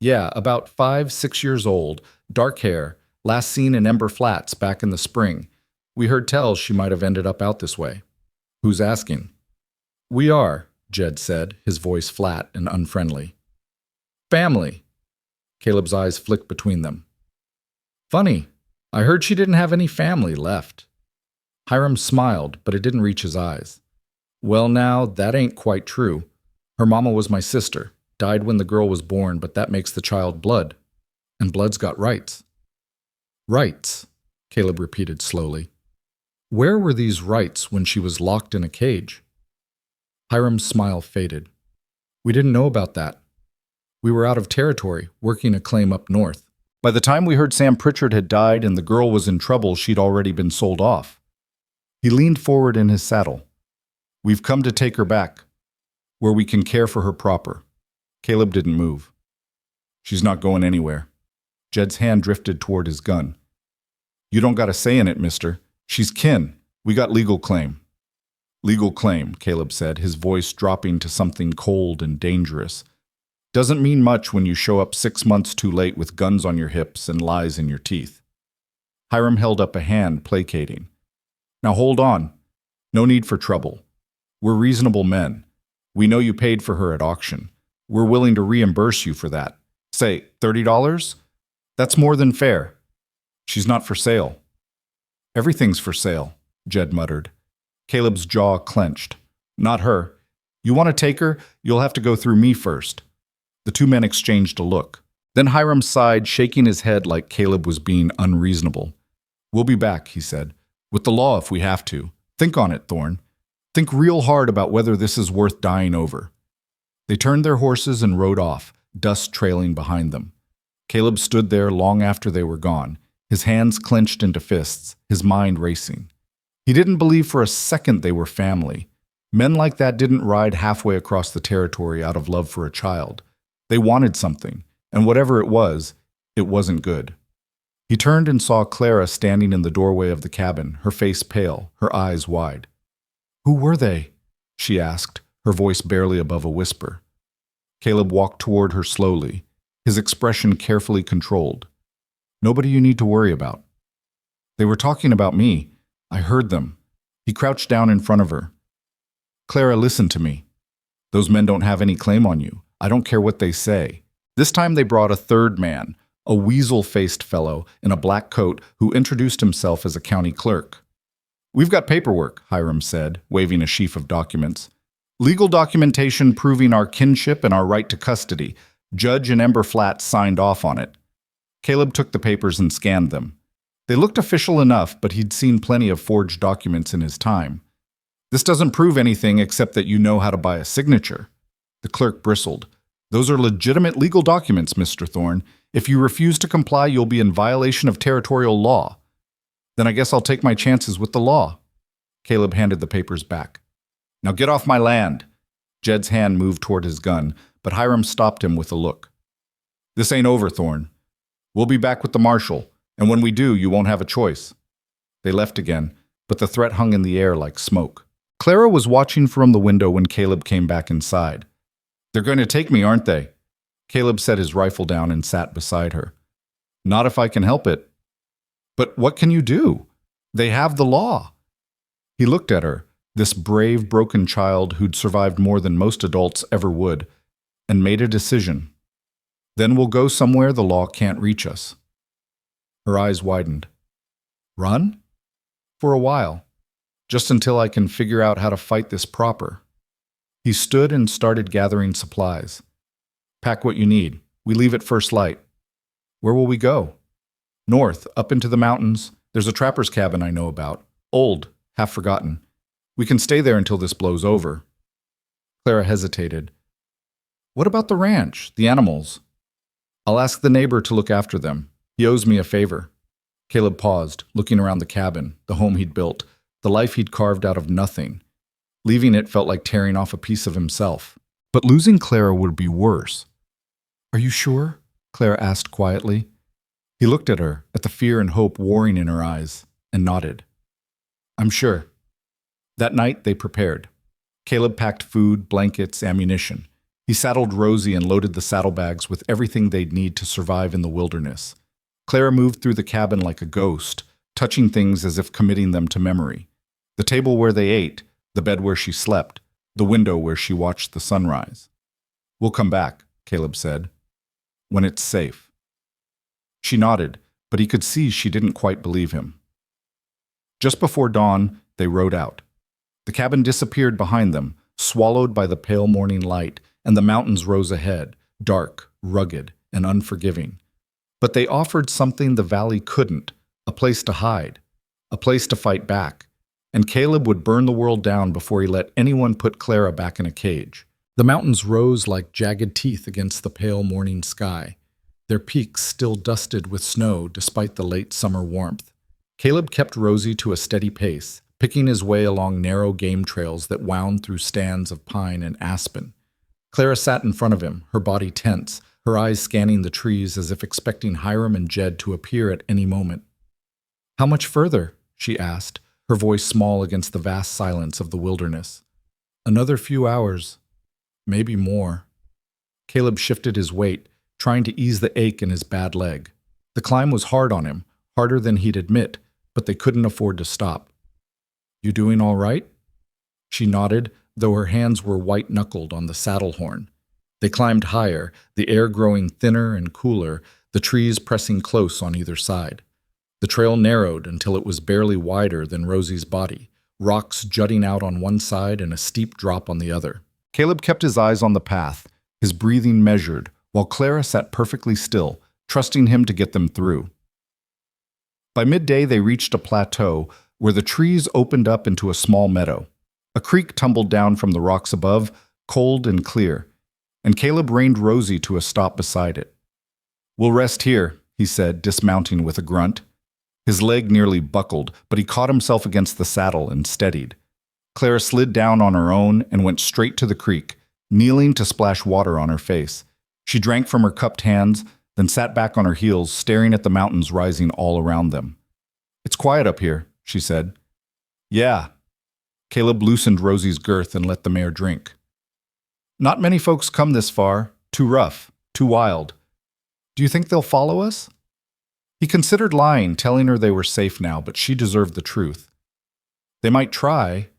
"Yeah, about 5, 6 years old, dark hair, last seen in Ember Flats back in the spring. We heard tell she might have ended up out this way." "Who's asking?" "We are," Jed said, his voice flat and unfriendly. "Family." Caleb's eyes flicked between them. "Funny. I heard she didn't have any family left." Hiram smiled, but it didn't reach his eyes. "Well now, that ain't quite true. Her mama was my sister. Died when the girl was born, but that makes the child blood. And blood's got rights. Rights, Caleb repeated slowly. Where were these rights when she was locked in a cage? Hiram's smile faded. We didn't know about that. We were out of territory, working a claim up north. By the time we heard Sam Pritchard had died and the girl was in trouble, she'd already been sold off. He leaned forward in his saddle. We've come to take her back, where we can care for her proper. Caleb didn't move. She's not going anywhere. Jed's hand drifted toward his gun. You don't got a say in it, mister. She's kin. We got legal claim. Legal claim, Caleb said, his voice dropping to something cold and dangerous. Doesn't mean much when you show up 6 months too late with guns on your hips and lies in your teeth. Hiram held up a hand, placating. Now hold on. No need for trouble. We're reasonable men. We know you paid for her at auction. We're willing to reimburse you for that. Say, $30? That's more than fair. She's not for sale. Everything's for sale, Jed muttered. Caleb's jaw clenched. Not her. You want to take her? You'll have to go through me first. The two men exchanged a look. Then Hiram sighed, shaking his head like Caleb was being unreasonable. We'll be back, he said. With the law if we have to. Think on it, Thorne. Think real hard about whether this is worth dying over. They turned their horses and rode off, dust trailing behind them. Caleb stood there long after they were gone, his hands clenched into fists, his mind racing. He didn't believe for a second they were family. Men like that didn't ride halfway across the territory out of love for a child. They wanted something, and whatever it wasn't good. He turned and saw Clara standing in the doorway of the cabin, her face pale, her eyes wide. Who were they? She asked, her voice barely above a whisper. Caleb walked toward her slowly, his expression carefully controlled. Nobody you need to worry about. They were talking about me. I heard them. He crouched down in front of her. Clara, listen to me. Those men don't have any claim on you. I don't care what they say. This time they brought a third man, a weasel-faced fellow in a black coat who introduced himself as a county clerk. We've got paperwork, Hiram said, waving a sheaf of documents. Legal documentation proving our kinship and our right to custody. Judge and Ember Flat signed off on it. Caleb took the papers and scanned them. They looked official enough, but he'd seen plenty of forged documents in his time. This doesn't prove anything except that you know how to buy a signature. The clerk bristled. Those are legitimate legal documents, Mr. Thorne. If you refuse to comply, you'll be in violation of territorial law. Then I guess I'll take my chances with the law. Caleb handed the papers back. Now get off my land. Jed's hand moved toward his gun, but Hiram stopped him with a look. This ain't over, Thorne. We'll be back with the marshal, and when we do, you won't have a choice. They left again, but the threat hung in the air like smoke. Clara was watching from the window when Caleb came back inside. They're going to take me, aren't they? Caleb set his rifle down and sat beside her. Not if I can help it. But what can you do? They have the law. He looked at her, this brave, broken child who'd survived more than most adults ever would, and made a decision. Then we'll go somewhere the law can't reach us. Her eyes widened. Run? For a while. Just until I can figure out how to fight this proper. He stood and started gathering supplies. Pack what you need. We leave at first light. Where will we go? North, up into the mountains. There's a trapper's cabin I know about. Old, half forgotten. We can stay there until this blows over. Clara hesitated. What about the ranch, the animals? I'll ask the neighbor to look after them. He owes me a favor. Caleb paused, looking around the cabin, the home he'd built, the life he'd carved out of nothing. Leaving it felt like tearing off a piece of himself. But losing Clara would be worse. Are you sure? Clara asked quietly. He looked at her, at the fear and hope warring in her eyes, and nodded. I'm sure. That night they prepared. Caleb packed food, blankets, ammunition. He saddled Rosie and loaded the saddlebags with everything they'd need to survive in the wilderness. Clara moved through the cabin like a ghost, touching things as if committing them to memory. The table where they ate, the bed where she slept, the window where she watched the sunrise. We'll come back, Caleb said, when it's safe. She nodded, but he could see she didn't quite believe him. Just before dawn, they rode out. The cabin disappeared behind them, swallowed by the pale morning light, and the mountains rose ahead, dark, rugged, and unforgiving. But they offered something the valley couldn't, a place to hide, a place to fight back, and Caleb would burn the world down before he let anyone put Clara back in a cage. The mountains rose like jagged teeth against the pale morning sky, their peaks still dusted with snow despite the late summer warmth. Caleb kept Rosie to a steady pace, picking his way along narrow game trails that wound through stands of pine and aspen. Clara sat in front of him, her body tense, her eyes scanning the trees as if expecting Hiram and Jed to appear at any moment. "How much further?" she asked, her voice small against the vast silence of the wilderness. "Another few hours. Maybe more." Caleb shifted his weight, trying to ease the ache in his bad leg. The climb was hard on him, harder than he'd admit, but they couldn't afford to stop. "You doing all right?" She nodded, though her hands were white-knuckled on the saddle horn. They climbed higher, the air growing thinner and cooler, the trees pressing close on either side. The trail narrowed until it was barely wider than Rosie's body, rocks jutting out on one side and a steep drop on the other. Caleb kept his eyes on the path, his breathing measured, while Clara sat perfectly still, trusting him to get them through. By midday, they reached a plateau where the trees opened up into a small meadow. A creek tumbled down from the rocks above, cold and clear, and Caleb reined Rosie to a stop beside it. "We'll rest here," he said, dismounting with a grunt. His leg nearly buckled, but he caught himself against the saddle and steadied. Clara slid down on her own and went straight to the creek, kneeling to splash water on her face. She drank from her cupped hands, then sat back on her heels, staring at the mountains rising all around them. "It's quiet up here," she said. "Yeah." Caleb loosened Rosie's girth and let the mare drink. "Not many folks come this far. Too rough, too wild. Do you think they'll follow us?" He considered lying, telling her they were safe now, but she deserved the truth. "They might try,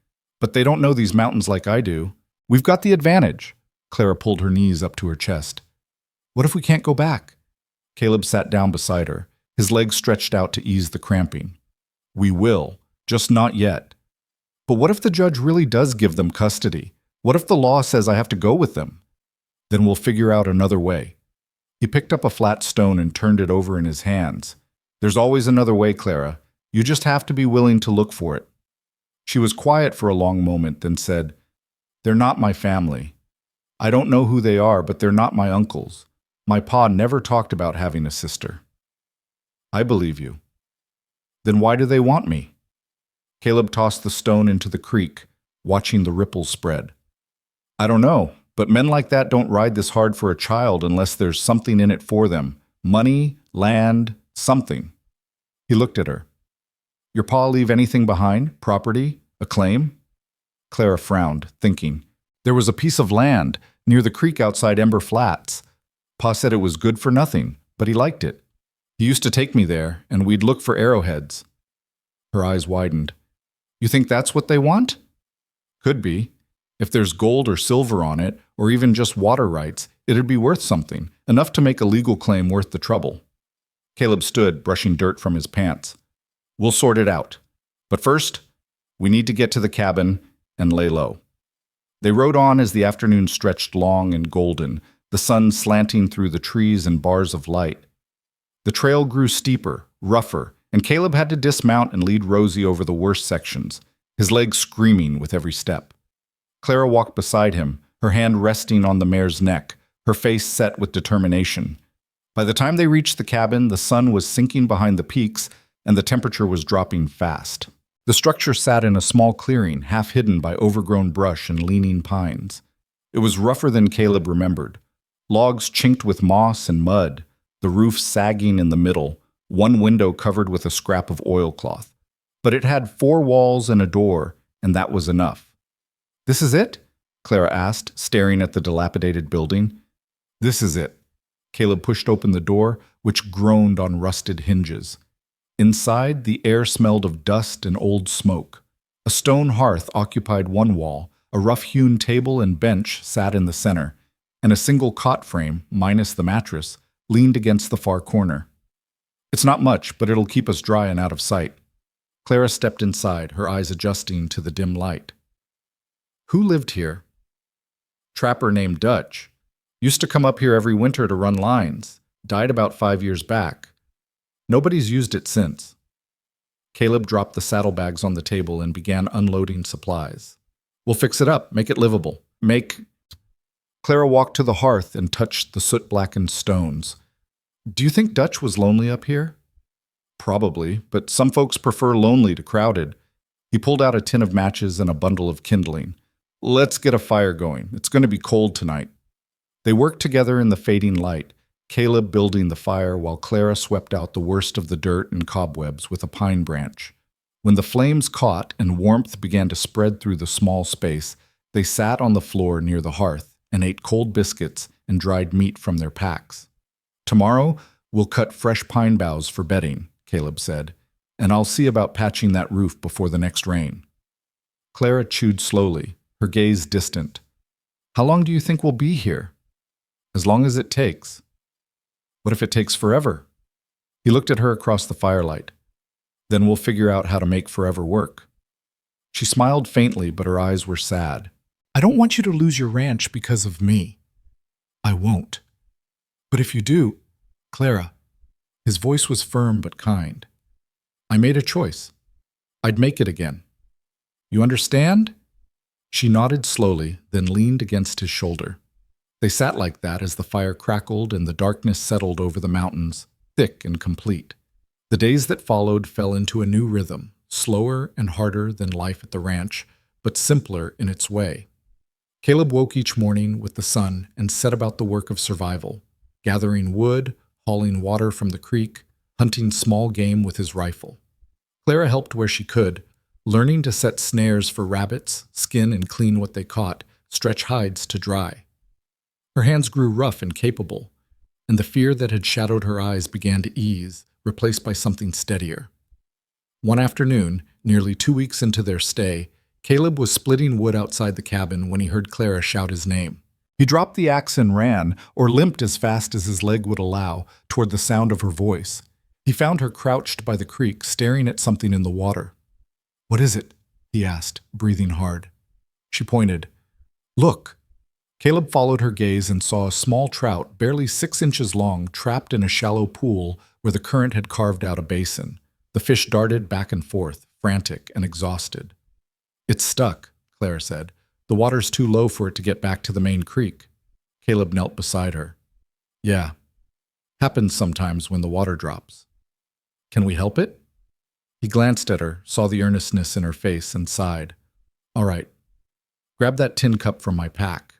but they don't know these mountains like I do. We've got the advantage." Clara pulled her knees up to her chest. "What if we can't go back?" Caleb sat down beside her, his legs stretched out to ease the cramping. "We will, just not yet. But what if the judge really does give them custody? What if the law says I have to go with them? Then we'll figure out another way." He picked up a flat stone and turned it over in his hands. "There's always another way, Clara. You just have to be willing to look for it." She was quiet for a long moment, then said, "They're not my family. I don't know who they are, but they're not my uncles. My pa never talked about having a sister." "I believe you." "Then why do they want me?" Caleb tossed the stone into the creek, watching the ripples spread. "I don't know, but men like that don't ride this hard for a child unless there's something in it for them. Money, land, something." He looked at her. "Your pa leave anything behind? Property? A claim?" Clara frowned, thinking. There was a piece of land near the creek outside Ember Flats. Pa said it was good for nothing, but he liked it. He used to take me there, and we'd look for arrowheads. Her eyes widened. "You think that's what they want?" "Could be. If there's gold or silver on it, or even just water rights, it'd be worth something, enough to make a legal claim worth the trouble." Caleb stood, brushing dirt from his pants. "We'll sort it out. But first, we need to get to the cabin and lay low." They rode on as the afternoon stretched long and golden, the sun slanting through the trees and bars of light. The trail grew steeper, rougher, and Caleb had to dismount and lead Rosie over the worst sections, his legs screaming with every step. Clara walked beside him, her hand resting on the mare's neck, her face set with determination. By the time they reached the cabin, the sun was sinking behind the peaks, and the temperature was dropping fast. The structure sat in a small clearing, half hidden by overgrown brush and leaning pines. It was rougher than Caleb remembered. Logs chinked with moss and mud, the roof sagging in the middle, one window covered with a scrap of oilcloth. But it had 4 walls and a door, and that was enough. "This is it?" Clara asked, staring at the dilapidated building. "This is it." Caleb pushed open the door, which groaned on rusted hinges. Inside, the air smelled of dust and old smoke. A stone hearth occupied one wall, a rough-hewn table and bench sat in the center, and a single cot frame, minus the mattress, leaned against the far corner. "It's not much, but it'll keep us dry and out of sight." Clara stepped inside, her eyes adjusting to the dim light. "Who lived here?" Trapper named Dutch. Used to come up here every winter to run lines. Died about 5 years back. Nobody's used it since. Caleb dropped the saddlebags on the table and began unloading supplies. We'll fix it up, make it livable. Clara walked to the hearth and touched the soot-blackened stones. Do you think Dutch was lonely up here? Probably, but some folks prefer lonely to crowded. He pulled out a tin of matches and a bundle of kindling. Let's get a fire going. It's going to be cold tonight. They worked together in the fading light, Caleb building the fire while Clara swept out the worst of the dirt and cobwebs with a pine branch. When the flames caught and warmth began to spread through the small space, they sat on the floor near the hearth and ate cold biscuits and dried meat from their packs. Tomorrow, we'll cut fresh pine boughs for bedding, Caleb said, and I'll see about patching that roof before the next rain. Clara chewed slowly, her gaze distant. How long do you think we'll be here? As long as it takes. What if it takes forever? He looked at her across the firelight. Then we'll figure out how to make forever work. She smiled faintly, but her eyes were sad. I don't want you to lose your ranch because of me. I won't. But if you do, Clara, his voice was firm but kind. I made a choice. I'd make it again. You understand? She nodded slowly, then leaned against his shoulder. They sat like that as the fire crackled and the darkness settled over the mountains, thick and complete. The days that followed fell into a new rhythm, slower and harder than life at the ranch, but simpler in its way. Caleb woke each morning with the sun and set about the work of survival, gathering wood, hauling water from the creek, hunting small game with his rifle. Clara helped where she could, learning to set snares for rabbits, skin and clean what they caught, stretch hides to dry. Her hands grew rough and capable, and the fear that had shadowed her eyes began to ease, replaced by something steadier. One afternoon, nearly 2 weeks into their stay, Caleb was splitting wood outside the cabin when he heard Clara shout his name. He dropped the axe and ran, or limped as fast as his leg would allow, toward the sound of her voice. He found her crouched by the creek, staring at something in the water. What is it? He asked, breathing hard. She pointed. Look. Caleb followed her gaze and saw a small trout, barely 6 inches long, trapped in a shallow pool where the current had carved out a basin. The fish darted back and forth, frantic and exhausted. It's stuck, Clara said. The water's too low for it to get back to the main creek. Caleb knelt beside her. Yeah. Happens sometimes when the water drops. Can we help it? He glanced at her, saw the earnestness in her face, and sighed. All right. Grab that tin cup from my pack.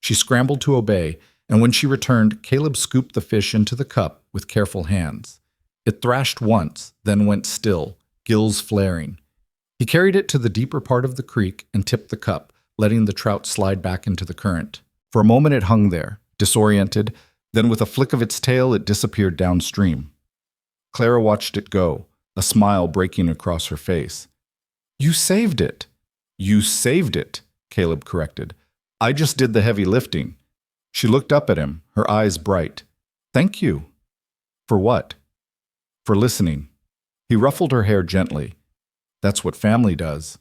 She scrambled to obey, and when she returned, Caleb scooped the fish into the cup with careful hands. It thrashed once, then went still, gills flaring. He carried it to the deeper part of the creek and tipped the cup, letting the trout slide back into the current. For a moment it hung there, disoriented, then with a flick of its tail it disappeared downstream. Clara watched it go, a smile breaking across her face. You saved it. You saved it, Caleb corrected. I just did the heavy lifting. She looked up at him, her eyes bright. Thank you. For what? For listening. He ruffled her hair gently. That's what family does.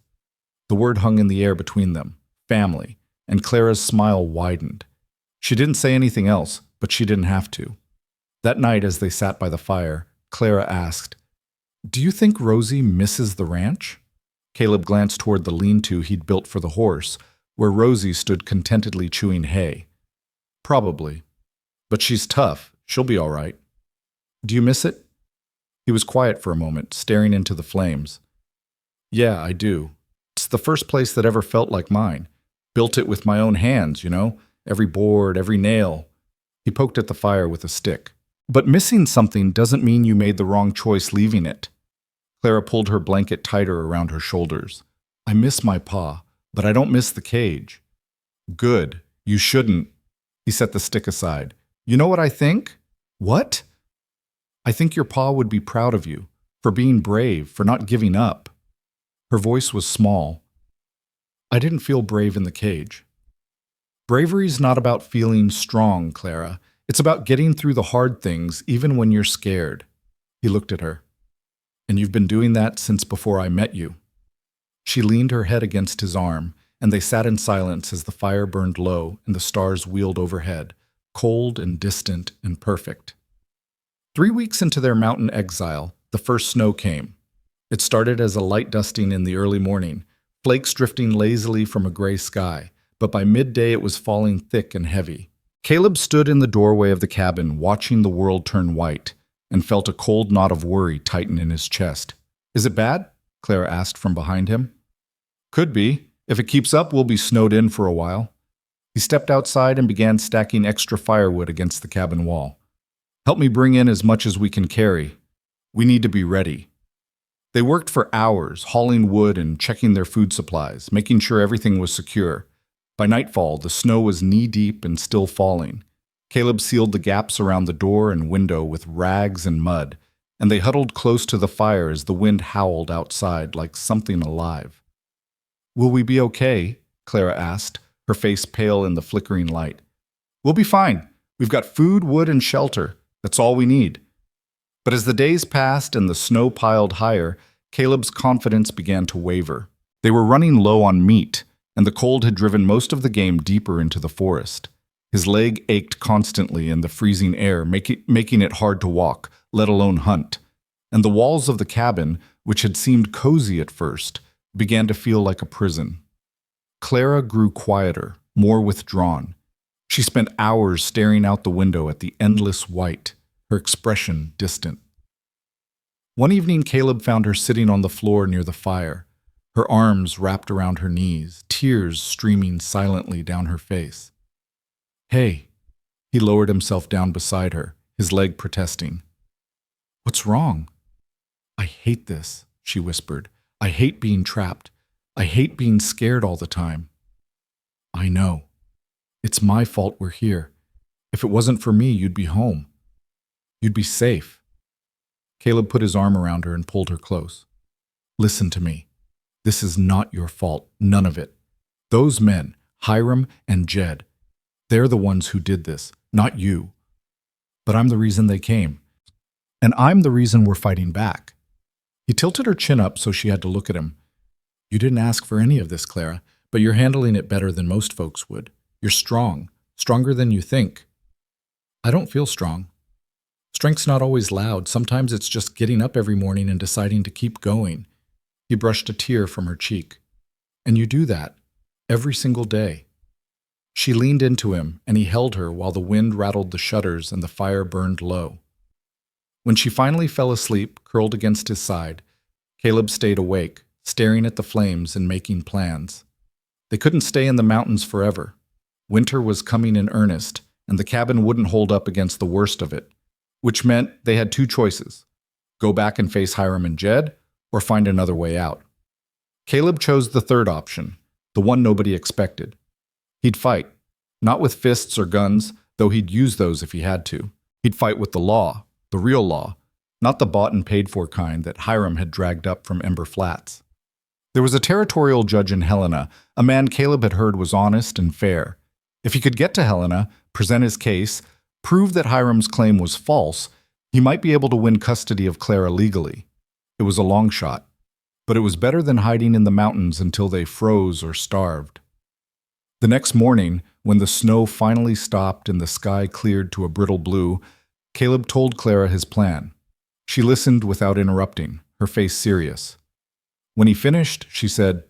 The word hung in the air between them, family, and Clara's smile widened. She didn't say anything else, but she didn't have to. That night, as they sat by the fire, Clara asked, Do you think Rosie misses the ranch? Caleb glanced toward the lean-to he'd built for the horse, where Rosie stood contentedly chewing hay. Probably. But she's tough. She'll be all right. Do you miss it? He was quiet for a moment, staring into the flames. Yeah, I do. It's the first place that ever felt like mine. Built it with my own hands, you know? Every board, every nail. He poked at the fire with a stick. But missing something doesn't mean you made the wrong choice leaving it. Clara pulled her blanket tighter around her shoulders. I miss my pa, but I don't miss the cage. Good. You shouldn't. He set the stick aside. You know what I think? What? I think your pa would be proud of you, for being brave, for not giving up. Her voice was small. I didn't feel brave in the cage. Bravery's not about feeling strong, Clara. It's about getting through the hard things, even when you're scared. He looked at her. And you've been doing that since before I met you. She leaned her head against his arm, and they sat in silence as the fire burned low and the stars wheeled overhead, cold and distant and perfect. 3 weeks into their mountain exile, the first snow came. It started as a light dusting in the early morning, flakes drifting lazily from a gray sky, but by midday it was falling thick and heavy. Caleb stood in the doorway of the cabin, watching the world turn white, and felt a cold knot of worry tighten in his chest. "Is it bad?" Clara asked from behind him. "Could be. If it keeps up, we'll be snowed in for a while." He stepped outside and began stacking extra firewood against the cabin wall. "Help me bring in as much as we can carry. We need to be ready." They worked for hours, hauling wood and checking their food supplies, making sure everything was secure. By nightfall, the snow was knee-deep and still falling. Caleb sealed the gaps around the door and window with rags and mud, and they huddled close to the fire as the wind howled outside like something alive. "Will we be okay?" Clara asked, her face pale in the flickering light. "We'll be fine. We've got food, wood, and shelter. That's all we need." But as the days passed and the snow piled higher, Caleb's confidence began to waver. They were running low on meat, and the cold had driven most of the game deeper into the forest. His leg ached constantly in the freezing air, making it hard to walk, let alone hunt. And the walls of the cabin, which had seemed cozy at first, began to feel like a prison. Clara grew quieter, more withdrawn. She spent hours staring out the window at the endless white, her expression distant. One evening, Caleb found her sitting on the floor near the fire, her arms wrapped around her knees, tears streaming silently down her face. "Hey," he lowered himself down beside her, his leg protesting. "What's wrong?" "I hate this," she whispered. "I hate being trapped. I hate being scared all the time." "I know. It's my fault we're here. If it wasn't for me, you'd be home. You'd be safe." Caleb put his arm around her and pulled her close. "Listen to me. This is not your fault, none of it. Those men, Hiram and Jed, they're the ones who did this, not you. But I'm the reason they came. And I'm the reason we're fighting back." He tilted her chin up so she had to look at him. "You didn't ask for any of this, Clara, but you're handling it better than most folks would. You're strong, stronger than you think." "I don't feel strong. Strength's not always loud. Sometimes it's just getting up every morning and deciding to keep going." He brushed a tear from her cheek. "And you do that every single day." She leaned into him, and he held her while the wind rattled the shutters and the fire burned low. When she finally fell asleep, curled against his side, Caleb stayed awake, staring at the flames and making plans. They couldn't stay in the mountains forever. Winter was coming in earnest, and the cabin wouldn't hold up against the worst of it, which meant they had two choices: go back and face Hiram and Jed, or find another way out. Caleb chose the third option, the one nobody expected. He'd fight, not with fists or guns, though he'd use those if he had to. He'd fight with the law, the real law, not the bought and paid for kind that Hiram had dragged up from Ember Flats. There was a territorial judge in Helena, a man Caleb had heard was honest and fair. If he could get to Helena, present his case, prove that Hiram's claim was false, he might be able to win custody of Clara legally. It was a long shot, but it was better than hiding in the mountains until they froze or starved. The next morning, when the snow finally stopped and the sky cleared to a brittle blue, Caleb told Clara his plan. She listened without interrupting, her face serious. When he finished, she said,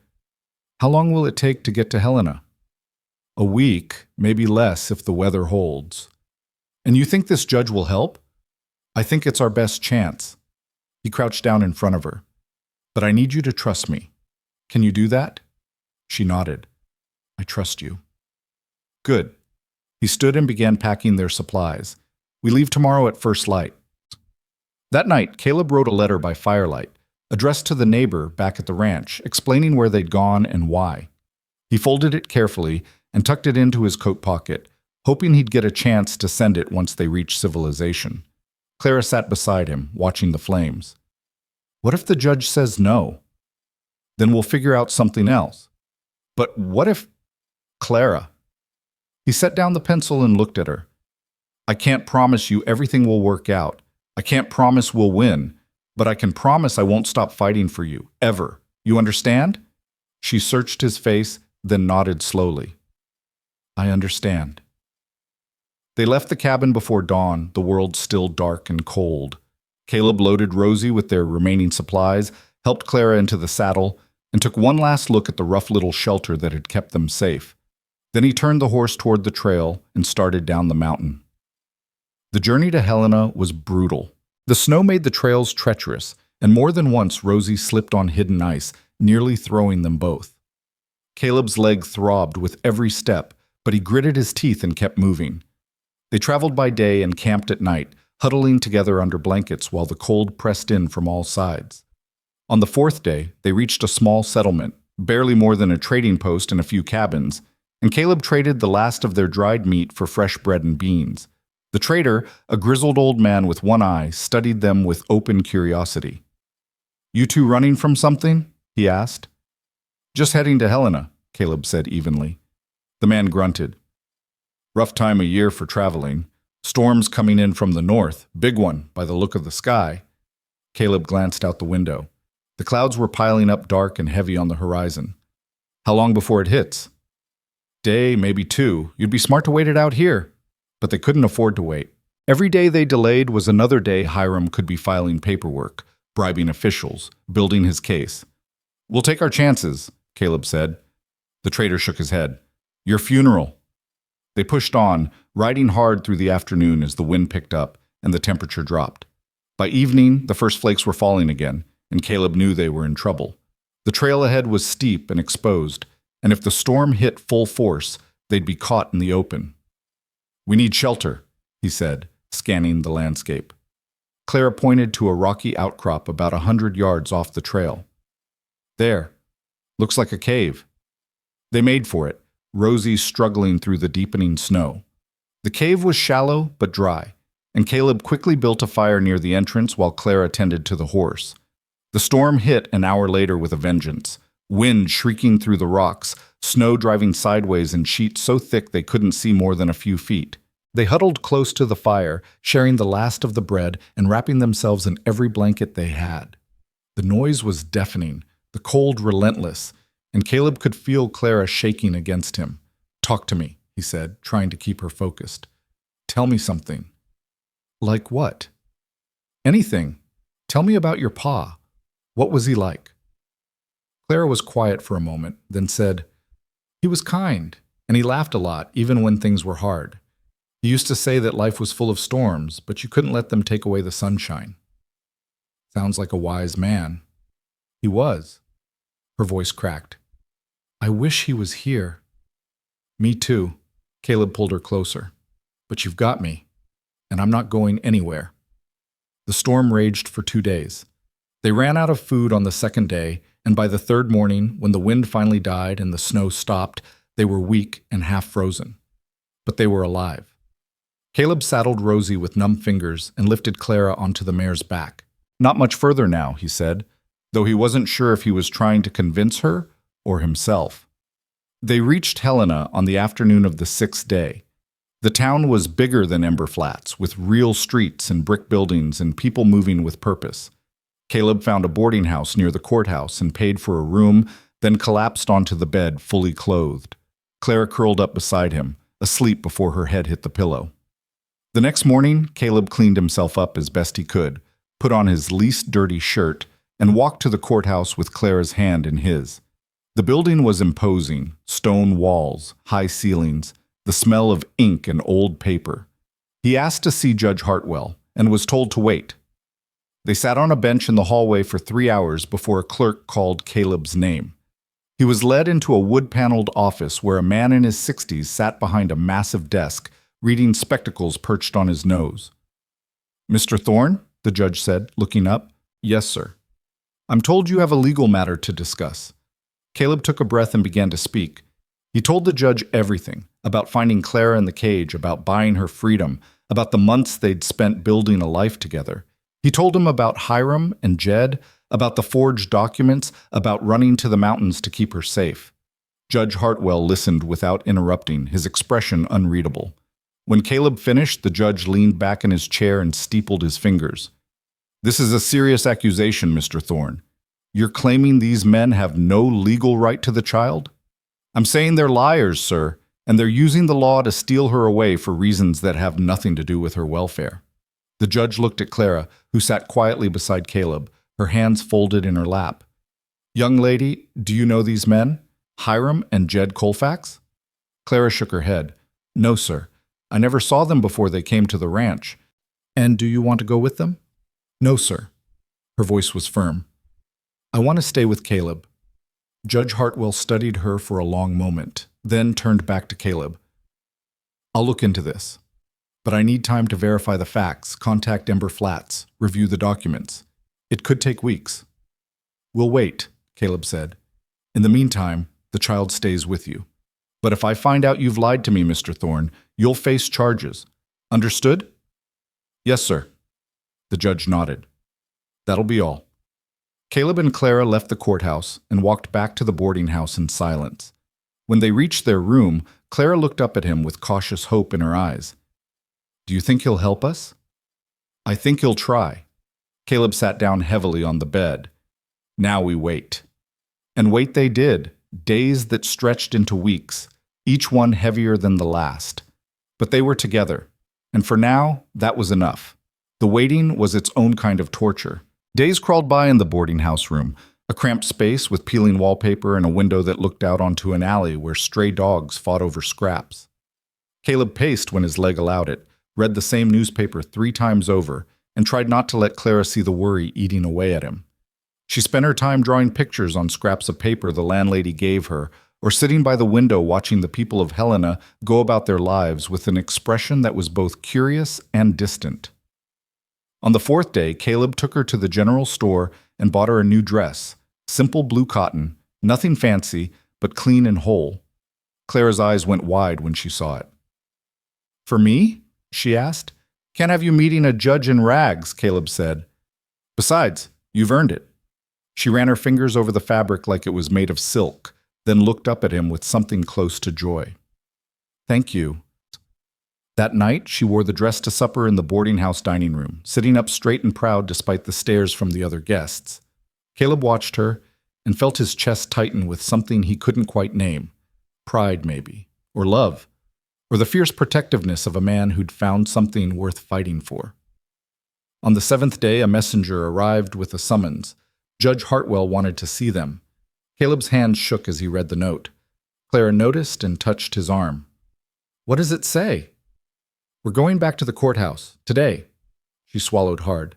"How long will it take to get to Helena?" "A week, maybe less if the weather holds." "And you think this judge will help?" "I think it's our best chance." He crouched down in front of her. "But I need you to trust me. Can you do that?" She nodded. "I trust you." "Good." He stood and began packing their supplies. "We leave tomorrow at first light." That night, Caleb wrote a letter by firelight, addressed to the neighbor back at the ranch, explaining where they'd gone and why. He folded it carefully and tucked it into his coat pocket, hoping he'd get a chance to send it once they reached civilization. Clara sat beside him, watching the flames. "What if the judge says no? Then we'll figure out something else." "But what if—" "Clara." He set down the pencil and looked at her. "I can't promise you everything will work out. I can't promise we'll win, but I can promise I won't stop fighting for you, ever. You understand?" She searched his face, then nodded slowly. I understand. They left the cabin before dawn, the world still dark and cold. Caleb loaded Rosie with their remaining supplies, helped Clara into the saddle, and took one last look at the rough little shelter that had kept them safe. Then he turned the horse toward the trail and started down the mountain. The journey to Helena was brutal. The snow made the trails treacherous, and more than once Rosie slipped on hidden ice, nearly throwing them both. Caleb's leg throbbed with every step, but he gritted his teeth and kept moving. They traveled by day and camped at night, huddling together under blankets while the cold pressed in from all sides. On the fourth day, they reached a small settlement, barely more than a trading post and a few cabins, and Caleb traded the last of their dried meat for fresh bread and beans. The trader, a grizzled old man with one eye, studied them with open curiosity. You two running from something? He asked. Just heading to Helena, Caleb said evenly. The man grunted. Rough time of year for traveling. Storms coming in from the north, big one by the look of the sky. Caleb glanced out the window. The clouds were piling up dark and heavy on the horizon. How long before it hits? Day, maybe two. You'd be smart to wait it out here. But they couldn't afford to wait. Every day they delayed was another day Hiram could be filing paperwork, bribing officials, building his case. We'll take our chances, Caleb said. The trader shook his head. Your funeral. They pushed on, riding hard through the afternoon as the wind picked up and the temperature dropped. By evening, the first flakes were falling again, and Caleb knew they were in trouble. The trail ahead was steep and exposed, and if the storm hit full force, they'd be caught in the open. We need shelter, he said, scanning the landscape. Clara pointed to a rocky outcrop about 100 yards off the trail. There. Looks like a cave. They made for it, Rosie struggling through the deepening snow. The cave was shallow but dry, and Caleb quickly built a fire near the entrance while Clara tended to the horse. The storm hit an hour later with a vengeance, wind shrieking through the rocks, snow driving sideways in sheets so thick they couldn't see more than a few feet. They huddled close to the fire, sharing the last of the bread and wrapping themselves in every blanket they had. The noise was deafening, the cold relentless, and Caleb could feel Clara shaking against him. Talk to me, he said, trying to keep her focused. Tell me something. Like what? Anything. Tell me about your pa. What was he like? Clara was quiet for a moment, then said, He was kind, and he laughed a lot, even when things were hard. He used to say that life was full of storms, but you couldn't let them take away the sunshine. Sounds like a wise man. He was. Her voice cracked. I wish he was here. Me too. Caleb pulled her closer. But you've got me, and I'm not going anywhere. The storm raged for 2 days. They ran out of food on the second day, and by the third morning, when the wind finally died and the snow stopped, they were weak and half frozen. But they were alive. Caleb saddled Rosie with numb fingers and lifted Clara onto the mare's back. Not much further now, he said, though he wasn't sure if he was trying to convince her or himself. They reached Helena on the afternoon of the 6th day. The town was bigger than Ember Flats, with real streets and brick buildings and people moving with purpose. Caleb found a boarding house near the courthouse and paid for a room, then collapsed onto the bed, fully clothed. Clara curled up beside him, asleep before her head hit the pillow. The next morning, Caleb cleaned himself up as best he could, put on his least dirty shirt, and walked to the courthouse with Clara's hand in his. The building was imposing, stone walls, high ceilings, the smell of ink and old paper. He asked to see Judge Hartwell and was told to wait. They sat on a bench in the hallway for 3 hours before a clerk called Caleb's name. He was led into a wood-paneled office where a man in his 60s sat behind a massive desk, reading spectacles perched on his nose. Mr. Thorne, the judge said, looking up. Yes, sir. I'm told you have a legal matter to discuss. Caleb took a breath and began to speak. He told the judge everything, about finding Clara in the cage, about buying her freedom, about the months they'd spent building a life together. He told him about Hiram and Jed, about the forged documents, about running to the mountains to keep her safe. Judge Hartwell listened without interrupting, his expression unreadable. When Caleb finished, the judge leaned back in his chair and steepled his fingers. This is a serious accusation, Mr. Thorne. You're claiming these men have no legal right to the child? I'm saying they're liars, sir, and they're using the law to steal her away for reasons that have nothing to do with her welfare. The judge looked at Clara, who sat quietly beside Caleb, her hands folded in her lap. Young lady, do you know these men? Hiram and Jed Colfax? Clara shook her head. No, sir. I never saw them before they came to the ranch. And do you want to go with them? No, sir. Her voice was firm. I want to stay with Caleb. Judge Hartwell studied her for a long moment, then turned back to Caleb. I'll look into this. But I need time to verify the facts, contact Ember Flats, review the documents. It could take weeks. We'll wait, Caleb said. In the meantime, the child stays with you. But if I find out you've lied to me, Mr. Thorne, you'll face charges. Understood? Yes, sir. The judge nodded. That'll be all. Caleb and Clara left the courthouse and walked back to the boarding house in silence. When they reached their room, Clara looked up at him with cautious hope in her eyes. Do you think he'll help us? I think he'll try. Caleb sat down heavily on the bed. Now we wait. And wait they did, days that stretched into weeks, each one heavier than the last. But they were together, and for now, that was enough. The waiting was its own kind of torture. Days crawled by in the boarding house room, a cramped space with peeling wallpaper and a window that looked out onto an alley where stray dogs fought over scraps. Caleb paced when his leg allowed it, read the same newspaper 3 times over, and tried not to let Clara see the worry eating away at him. She spent her time drawing pictures on scraps of paper the landlady gave her, or sitting by the window watching the people of Helena go about their lives with an expression that was both curious and distant. On the 4th day, Caleb took her to the general store and bought her a new dress, simple blue cotton, nothing fancy, but clean and whole. Clara's eyes went wide when she saw it. For me? She asked. Can't have you meeting a judge in rags, Caleb said. Besides, you've earned it. She ran her fingers over the fabric like it was made of silk, then looked up at him with something close to joy. Thank you. That night, she wore the dress to supper in the boarding house dining room, sitting up straight and proud despite the stares from the other guests. Caleb watched her and felt his chest tighten with something he couldn't quite name. Pride, maybe, or love, or the fierce protectiveness of a man who'd found something worth fighting for. On the 7th day, a messenger arrived with a summons. Judge Hartwell wanted to see them. Caleb's hand shook as he read the note. Clara noticed and touched his arm. What does it say? We're going back to the courthouse, today. She swallowed hard.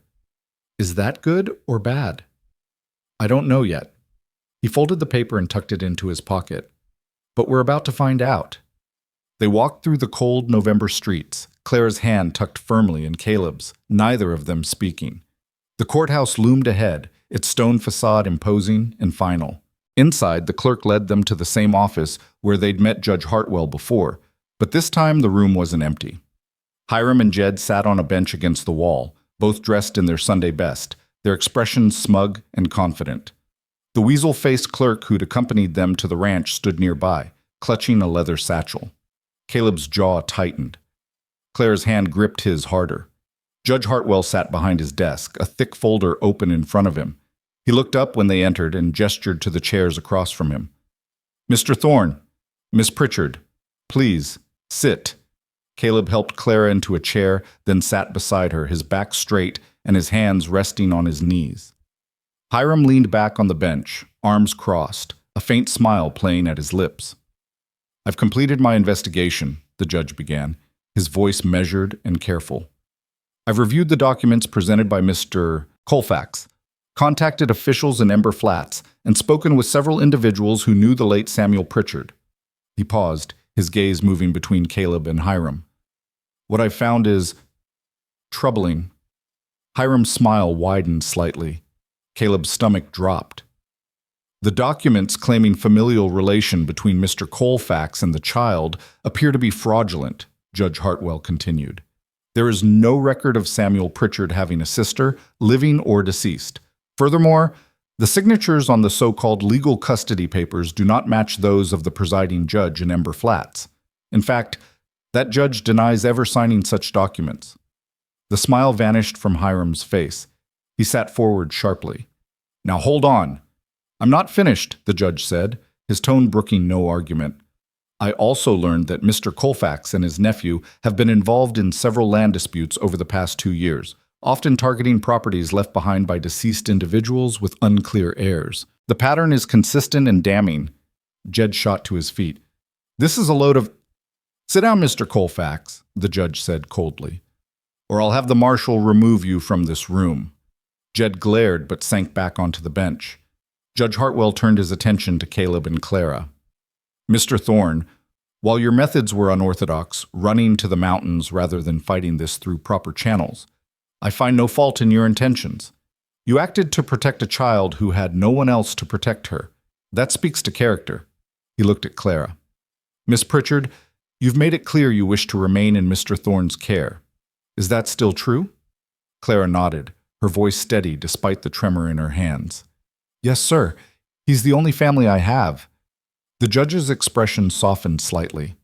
Is that good or bad? I don't know yet. He folded the paper and tucked it into his pocket. But we're about to find out. They walked through the cold November streets, Clara's hand tucked firmly in Caleb's, neither of them speaking. The courthouse loomed ahead, its stone facade imposing and final. Inside, the clerk led them to the same office where they'd met Judge Hartwell before, but this time the room wasn't empty. Hiram and Jed sat on a bench against the wall, both dressed in their Sunday best, their expressions smug and confident. The weasel-faced clerk who'd accompanied them to the ranch stood nearby, clutching a leather satchel. Caleb's jaw tightened. Clara's hand gripped his harder. Judge Hartwell sat behind his desk, a thick folder open in front of him. He looked up when they entered and gestured to the chairs across from him. Mr. Thorne, Miss Pritchard, please, sit. Caleb helped Clara into a chair, then sat beside her, his back straight and his hands resting on his knees. Hiram leaned back on the bench, arms crossed, a faint smile playing at his lips. I've completed my investigation, the judge began, his voice measured and careful. I've reviewed the documents presented by Mr. Colfax, contacted officials in Ember Flats, and spoken with several individuals who knew the late Samuel Pritchard. He paused, his gaze moving between Caleb and Hiram. What I've found is troubling. Hiram's smile widened slightly. Caleb's stomach dropped. The documents claiming familial relation between Mr. Colfax and the child appear to be fraudulent, Judge Hartwell continued. There is no record of Samuel Pritchard having a sister, living or deceased. Furthermore, the signatures on the so-called legal custody papers do not match those of the presiding judge in Ember Flats. In fact, that judge denies ever signing such documents. The smile vanished from Hiram's face. He sat forward sharply. Now hold on. I'm not finished, the judge said. his tone brooking no argument. I also learned that Mr. Colfax and his nephew have been involved in several land disputes over the past 2 years, often targeting properties left behind by deceased individuals with unclear heirs. The pattern is consistent and damning. Jed shot to his feet. This is a load of— Sit down, Mr. Colfax, the judge said coldly, or I'll have the marshal remove you from this room. Jed glared but sank back onto the bench. Judge Hartwell turned his attention to Caleb and Clara. Mr. Thorne, while your methods were unorthodox, running to the mountains rather than fighting this through proper channels, I find no fault in your intentions. You acted to protect a child who had no one else to protect her. That speaks to character. He looked at Clara. Miss Pritchard, you've made it clear you wish to remain in Mr. Thorne's care. Is that still true? Clara nodded, her voice steady despite the tremor in her hands. Yes, sir. He's the only family I have. The judge's expression softened slightly.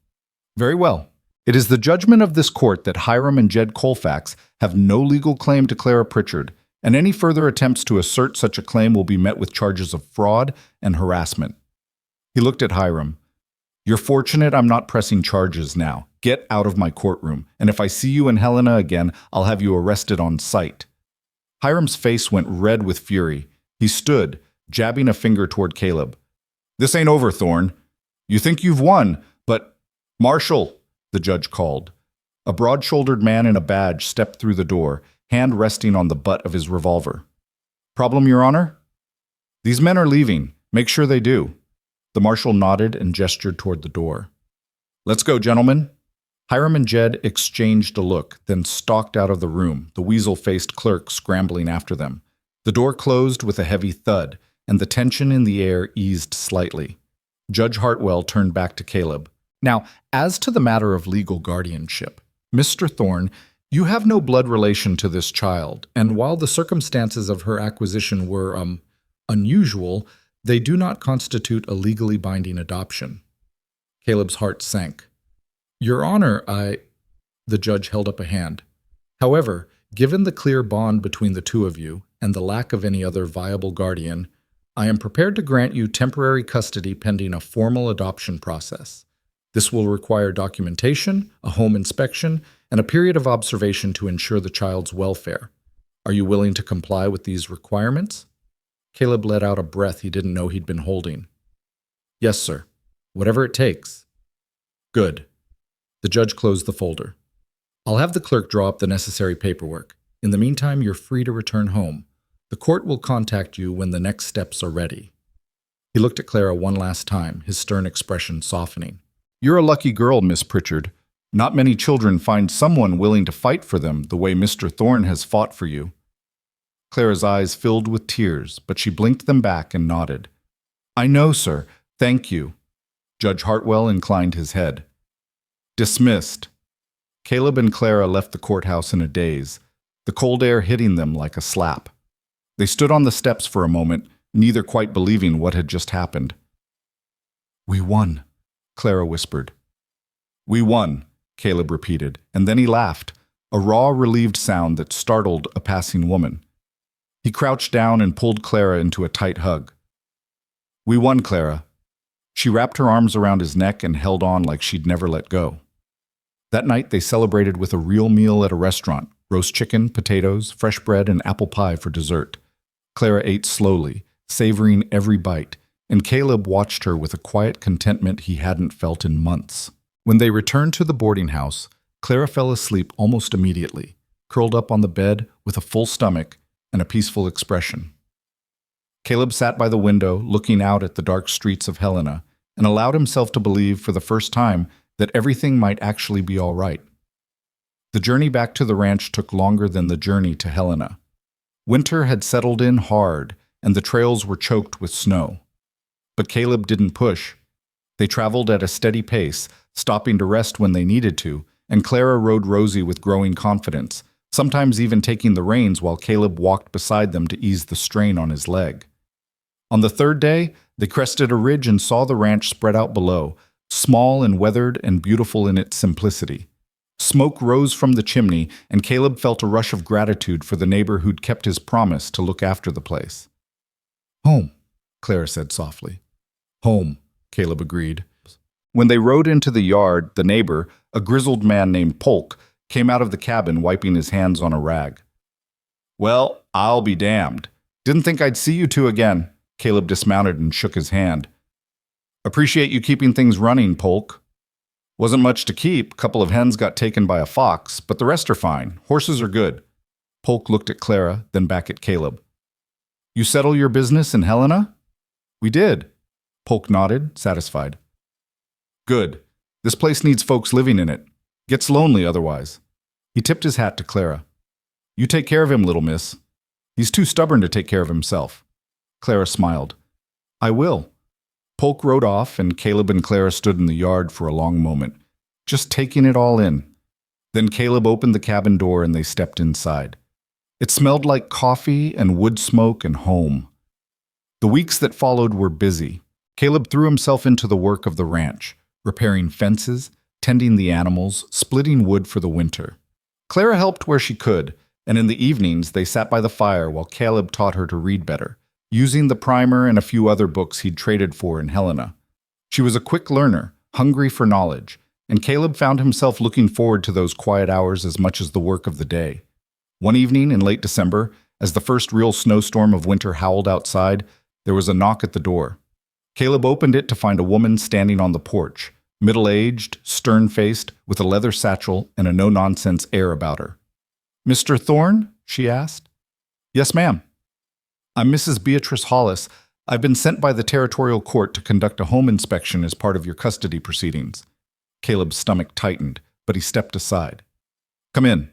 Very well. It is the judgment of this court that Hiram and Jed Colfax have no legal claim to Clara Pritchard, and any further attempts to assert such a claim will be met with charges of fraud and harassment. He looked at Hiram. You're fortunate I'm not pressing charges now. Get out of my courtroom, and if I see you and Helena again, I'll have you arrested on sight. Hiram's face went red with fury. He stood, jabbing a finger toward Caleb. This ain't over, Thorne. You think you've won, but— Marshal, the judge called. A broad-shouldered man in a badge stepped through the door, hand resting on the butt of his revolver. Problem, Your Honor? These men are leaving. Make sure they do. The marshal nodded and gestured toward the door. Let's go, gentlemen. Hiram and Jed exchanged a look, then stalked out of the room, the weasel-faced clerk scrambling after them. The door closed with a heavy thud, and the tension in the air eased slightly. Judge Hartwell turned back to Caleb. Now, as to the matter of legal guardianship, Mr. Thorne, you have no blood relation to this child, and while the circumstances of her acquisition were, unusual, they do not constitute a legally binding adoption. Caleb's heart sank. Your Honor, The judge held up a hand. However, given the clear bond between the two of you, and the lack of any other viable guardian, I am prepared to grant you temporary custody pending a formal adoption process. This will require documentation, a home inspection, and a period of observation to ensure the child's welfare. Are you willing to comply with these requirements? Caleb let out a breath he didn't know he'd been holding. Yes, sir. Whatever it takes. Good. The judge closed the folder. I'll have the clerk draw up the necessary paperwork. In the meantime, you're free to return home. The court will contact you when the next steps are ready. He looked at Clara one last time, his stern expression softening. You're a lucky girl, Miss Pritchard. Not many children find someone willing to fight for them the way Mr. Thorne has fought for you. Clara's eyes filled with tears, but she blinked them back and nodded. I know, sir. Thank you. Judge Hartwell inclined his head. Dismissed. Caleb and Clara left the courthouse in a daze, the cold air hitting them like a slap. They stood on the steps for a moment, neither quite believing what had just happened. We won, Clara whispered. We won, Caleb repeated, and then he laughed, a raw, relieved sound that startled a passing woman. He crouched down and pulled Clara into a tight hug. We won, Clara. She wrapped her arms around his neck and held on like she'd never let go. That night they celebrated with a real meal at a restaurant, roast chicken, potatoes, fresh bread, and apple pie for dessert. Clara ate slowly, savoring every bite, and Caleb watched her with a quiet contentment he hadn't felt in months. When they returned to the boarding house, Clara fell asleep almost immediately, curled up on the bed with a full stomach and a peaceful expression. Caleb sat by the window, looking out at the dark streets of Helena, and allowed himself to believe for the first time that everything might actually be all right. The journey back to the ranch took longer than the journey to Helena. Winter had settled in hard, and the trails were choked with snow. But Caleb didn't push. They traveled at a steady pace, stopping to rest when they needed to, and Clara rode Rosie with growing confidence, sometimes even taking the reins while Caleb walked beside them to ease the strain on his leg. On the third day, they crested a ridge and saw the ranch spread out below, small and weathered and beautiful in its simplicity. Smoke rose from the chimney, and Caleb felt a rush of gratitude for the neighbor who'd kept his promise to look after the place. Home, Clara said softly. Home, Caleb agreed. When they rode into the yard, the neighbor, a grizzled man named Polk, came out of the cabin wiping his hands on a rag. Well, I'll be damned. Didn't think I'd see you two again. Caleb dismounted and shook his hand. Appreciate you keeping things running, Polk. Wasn't much to keep. Couple of hens got taken by a fox, but the rest are fine. Horses are good. Polk looked at Clara, then back at Caleb. You settle your business in Helena? We did. Polk nodded, satisfied. Good. This place needs folks living in it. Gets lonely otherwise. He tipped his hat to Clara. You take care of him, little miss. He's too stubborn to take care of himself. Clara smiled. I will. Polk rode off, and Caleb and Clara stood in the yard for a long moment, just taking it all in. Then Caleb opened the cabin door and they stepped inside. It smelled like coffee and wood smoke and home. The weeks that followed were busy. Caleb threw himself into the work of the ranch, repairing fences, tending the animals, splitting wood for the winter. Clara helped where she could, and in the evenings they sat by the fire while Caleb taught her to read better, using the primer and a few other books he'd traded for in Helena. She was a quick learner, hungry for knowledge, and Caleb found himself looking forward to those quiet hours as much as the work of the day. One evening in late December, as the first real snowstorm of winter howled outside, there was a knock at the door. Caleb opened it to find a woman standing on the porch, middle-aged, stern-faced, with a leather satchel and a no-nonsense air about her. Mr. Thorne? She asked. Yes, ma'am. I'm Mrs. Beatrice Hollis. I've been sent by the territorial court to conduct a home inspection as part of your custody proceedings. Caleb's stomach tightened, but he stepped aside. Come in.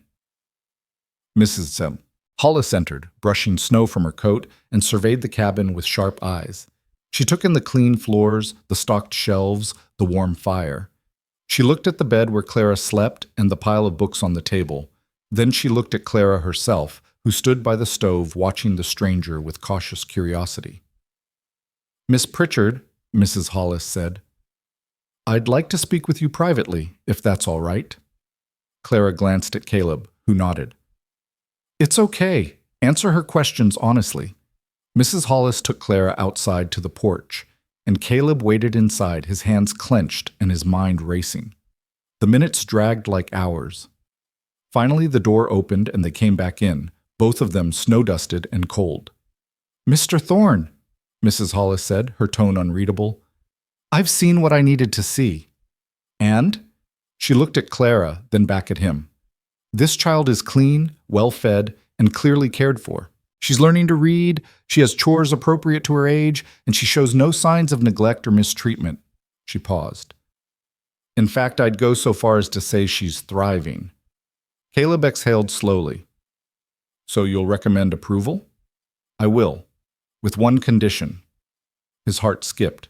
Mrs. Hollis entered, brushing snow from her coat, and surveyed the cabin with sharp eyes. She took in the clean floors, the stocked shelves, the warm fire. She looked at the bed where Clara slept and the pile of books on the table. Then she looked at Clara herself, who stood by the stove watching the stranger with cautious curiosity. Miss Pritchard, Mrs. Hollis said, I'd like to speak with you privately, if that's all right. Clara glanced at Caleb, who nodded. It's okay. Answer her questions honestly. Mrs. Hollis took Clara outside to the porch, and Caleb waited inside, his hands clenched and his mind racing. The minutes dragged like hours. Finally, the door opened and they came back in, both of them snow-dusted and cold. Mr. Thorne, Mrs. Hollis said, her tone unreadable. I've seen what I needed to see. And? She looked at Clara, then back at him. This child is clean, well-fed, and clearly cared for. She's learning to read, she has chores appropriate to her age, and she shows no signs of neglect or mistreatment. She paused. In fact, I'd go so far as to say she's thriving. Caleb exhaled slowly. So you'll recommend approval? I will, with one condition. His heart skipped.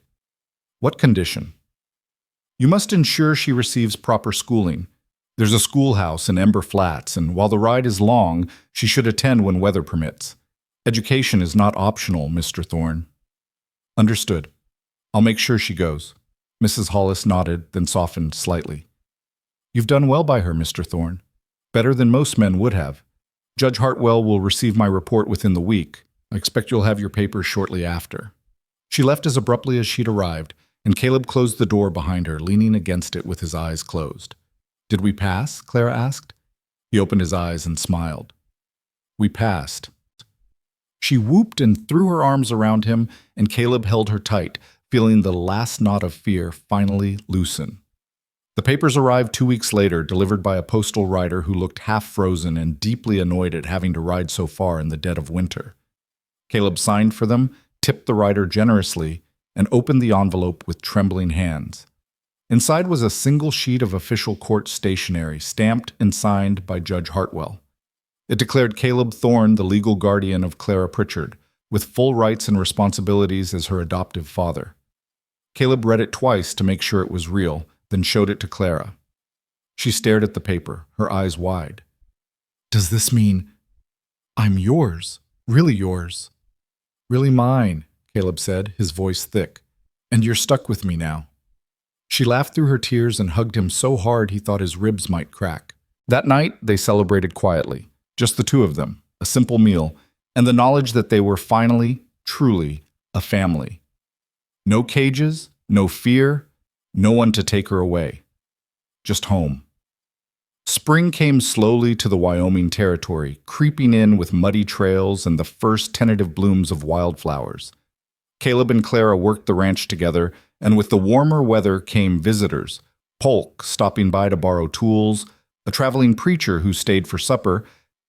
What condition? You must ensure she receives proper schooling. There's a schoolhouse in Ember Flats, and while the ride is long, she should attend when weather permits. Education is not optional, Mr. Thorne. Understood. I'll make sure she goes. Mrs. Hollis nodded, then softened slightly. You've done well by her, Mr. Thorne. Better than most men would have. Judge Hartwell will receive my report within the week. I expect you'll have your papers shortly after. She left as abruptly as she'd arrived, and Caleb closed the door behind her, leaning against it with his eyes closed. Did we pass? Clara asked. He opened his eyes and smiled. We passed. She whooped and threw her arms around him, and Caleb held her tight, feeling the last knot of fear finally loosen. The papers arrived 2 weeks later, delivered by a postal rider who looked half-frozen and deeply annoyed at having to ride so far in the dead of winter. Caleb signed for them, tipped the rider generously, and opened the envelope with trembling hands. Inside was a single sheet of official court stationery, stamped and signed by Judge Hartwell. It declared Caleb Thorne the legal guardian of Clara Pritchard, with full rights and responsibilities as her adoptive father. Caleb read it twice to make sure it was real, then showed it to Clara. She stared at the paper, her eyes wide. Does this mean I'm yours, really yours? Really mine, Caleb said, his voice thick. And you're stuck with me now. She laughed through her tears and hugged him so hard he thought his ribs might crack. That night, they celebrated quietly, just the two of them, a simple meal, and the knowledge that they were finally, truly, a family. No cages, No fear, no one to take her away. Just home. Spring came slowly to the Wyoming territory, creeping in with muddy trails and the first tentative blooms of wildflowers. Caleb and Clara worked the ranch together, and with the warmer weather came visitors, Polk stopping by to borrow tools, a traveling preacher who stayed for supper,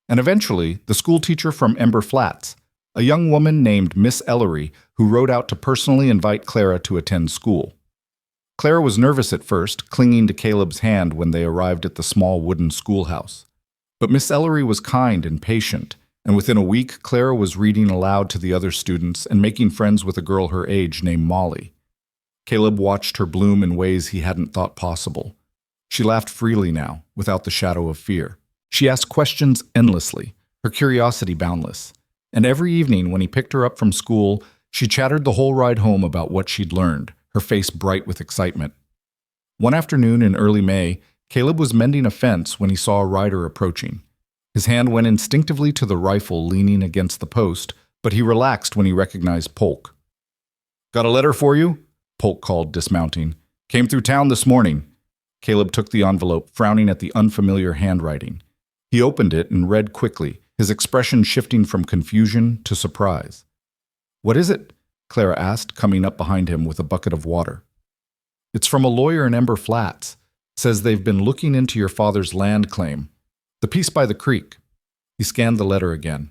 and eventually the schoolteacher from Ember Flats, a young woman named Miss Ellery who rode out to personally invite Clara to attend school. Clara was nervous at first, clinging to Caleb's hand when they arrived at the small wooden schoolhouse. But Miss Ellery was kind and patient, and within a week Clara was reading aloud to the other students and making friends with a girl her age named Molly. Caleb watched her bloom in ways he hadn't thought possible. She laughed freely now, without the shadow of fear. She asked questions endlessly, her curiosity boundless. And every evening when he picked her up from school, she chattered the whole ride home about what she'd learned, her face bright with excitement. One afternoon in early May, Caleb was mending a fence when he saw a rider approaching. His hand went instinctively to the rifle leaning against the post, but he relaxed when he recognized Polk. "Got a letter for you?" Polk called, dismounting. "Came through town this morning." Caleb took the envelope, frowning at the unfamiliar handwriting. He opened it and read quickly, his expression shifting from confusion to surprise. "What is it?" Clara asked, coming up behind him with a bucket of water. "It's from a lawyer in Ember Flats. Says they've been looking into your father's land claim. The piece by the creek." He scanned the letter again.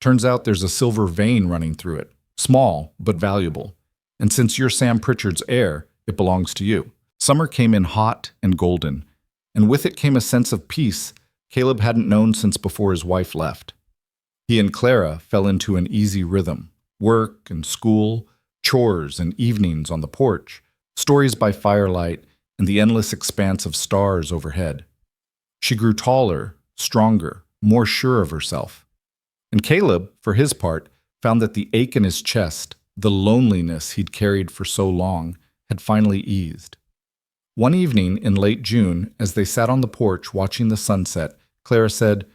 "Turns out there's a silver vein running through it. Small, but valuable. And since you're Sam Pritchard's heir, it belongs to you." Summer came in hot and golden, and with it came a sense of peace Caleb hadn't known since before his wife left. He and Clara fell into an easy rhythm. Work and school, chores and evenings on the porch, stories by firelight, and the endless expanse of stars overhead. She grew taller, stronger, more sure of herself. And Caleb, for his part, found that the ache in his chest, the loneliness he'd carried for so long, had finally eased. One evening in late June, as they sat on the porch watching the sunset, Clara said,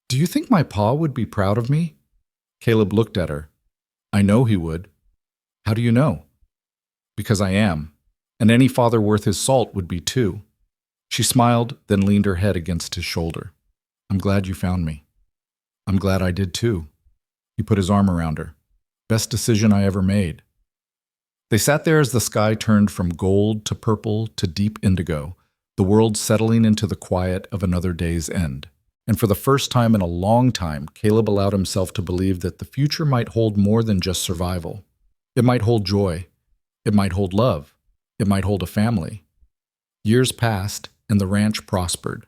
"Do you think my pa would be proud of me?" Caleb looked at her. "I know he would." "How do you know?" "Because I am. And any father worth his salt would be too." She smiled, then leaned her head against his shoulder. "I'm glad you found me." "I'm glad I did too." He put his arm around her. "Best decision I ever made." They sat there as the sky turned from gold to purple to deep indigo, the world settling into the quiet of another day's end. And for the first time in a long time, Caleb allowed himself to believe that the future might hold more than just survival. It might hold joy. It might hold love. It might hold a family. Years passed, and the ranch prospered.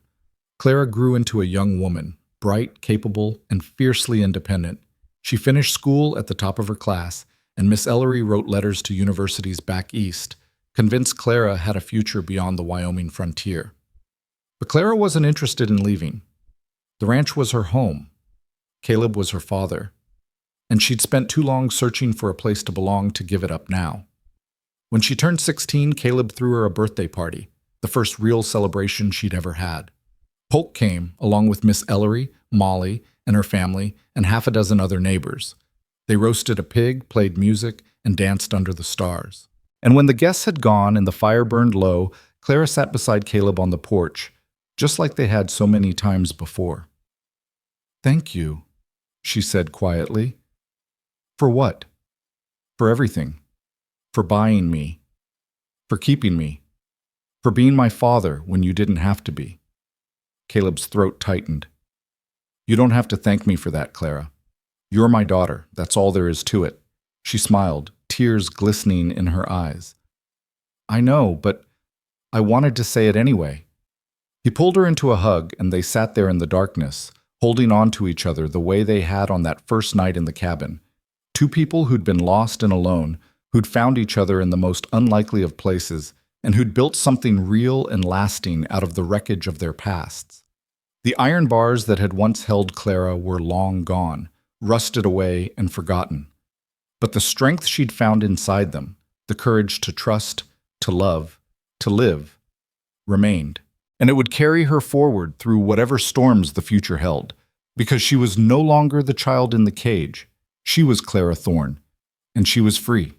Clara grew into a young woman, bright, capable, and fiercely independent. She finished school at the top of her class, and Miss Ellery wrote letters to universities back east, convinced Clara had a future beyond the Wyoming frontier. But Clara wasn't interested in leaving. The ranch was her home. Caleb was her father. And she'd spent too long searching for a place to belong to give it up now. When she turned 16, Caleb threw her a birthday party, the first real celebration she'd ever had. Polk came, along with Miss Ellery, Molly, and her family, and half a dozen other neighbors. They roasted a pig, played music, and danced under the stars. And when the guests had gone and the fire burned low, Clara sat beside Caleb on the porch, just like they had so many times before. "Thank you," she said quietly. "For what?" "For everything. For buying me. For keeping me. For being my father when you didn't have to be." Caleb's throat tightened. "You don't have to thank me for that, Clara. You're my daughter, that's all there is to it." She smiled, tears glistening in her eyes. "I know, but I wanted to say it anyway." He pulled her into a hug, and they sat there in the darkness, holding on to each other the way they had on that first night in the cabin. Two people who'd been lost and alone, who'd found each other in the most unlikely of places, and who'd built something real and lasting out of the wreckage of their pasts. The iron bars that had once held Clara were long gone, rusted away and forgotten. But the strength she'd found inside them, the courage to trust, to love, to live, remained. And it would carry her forward through whatever storms the future held, because she was no longer the child in the cage. She was Clara Thorne, and she was free.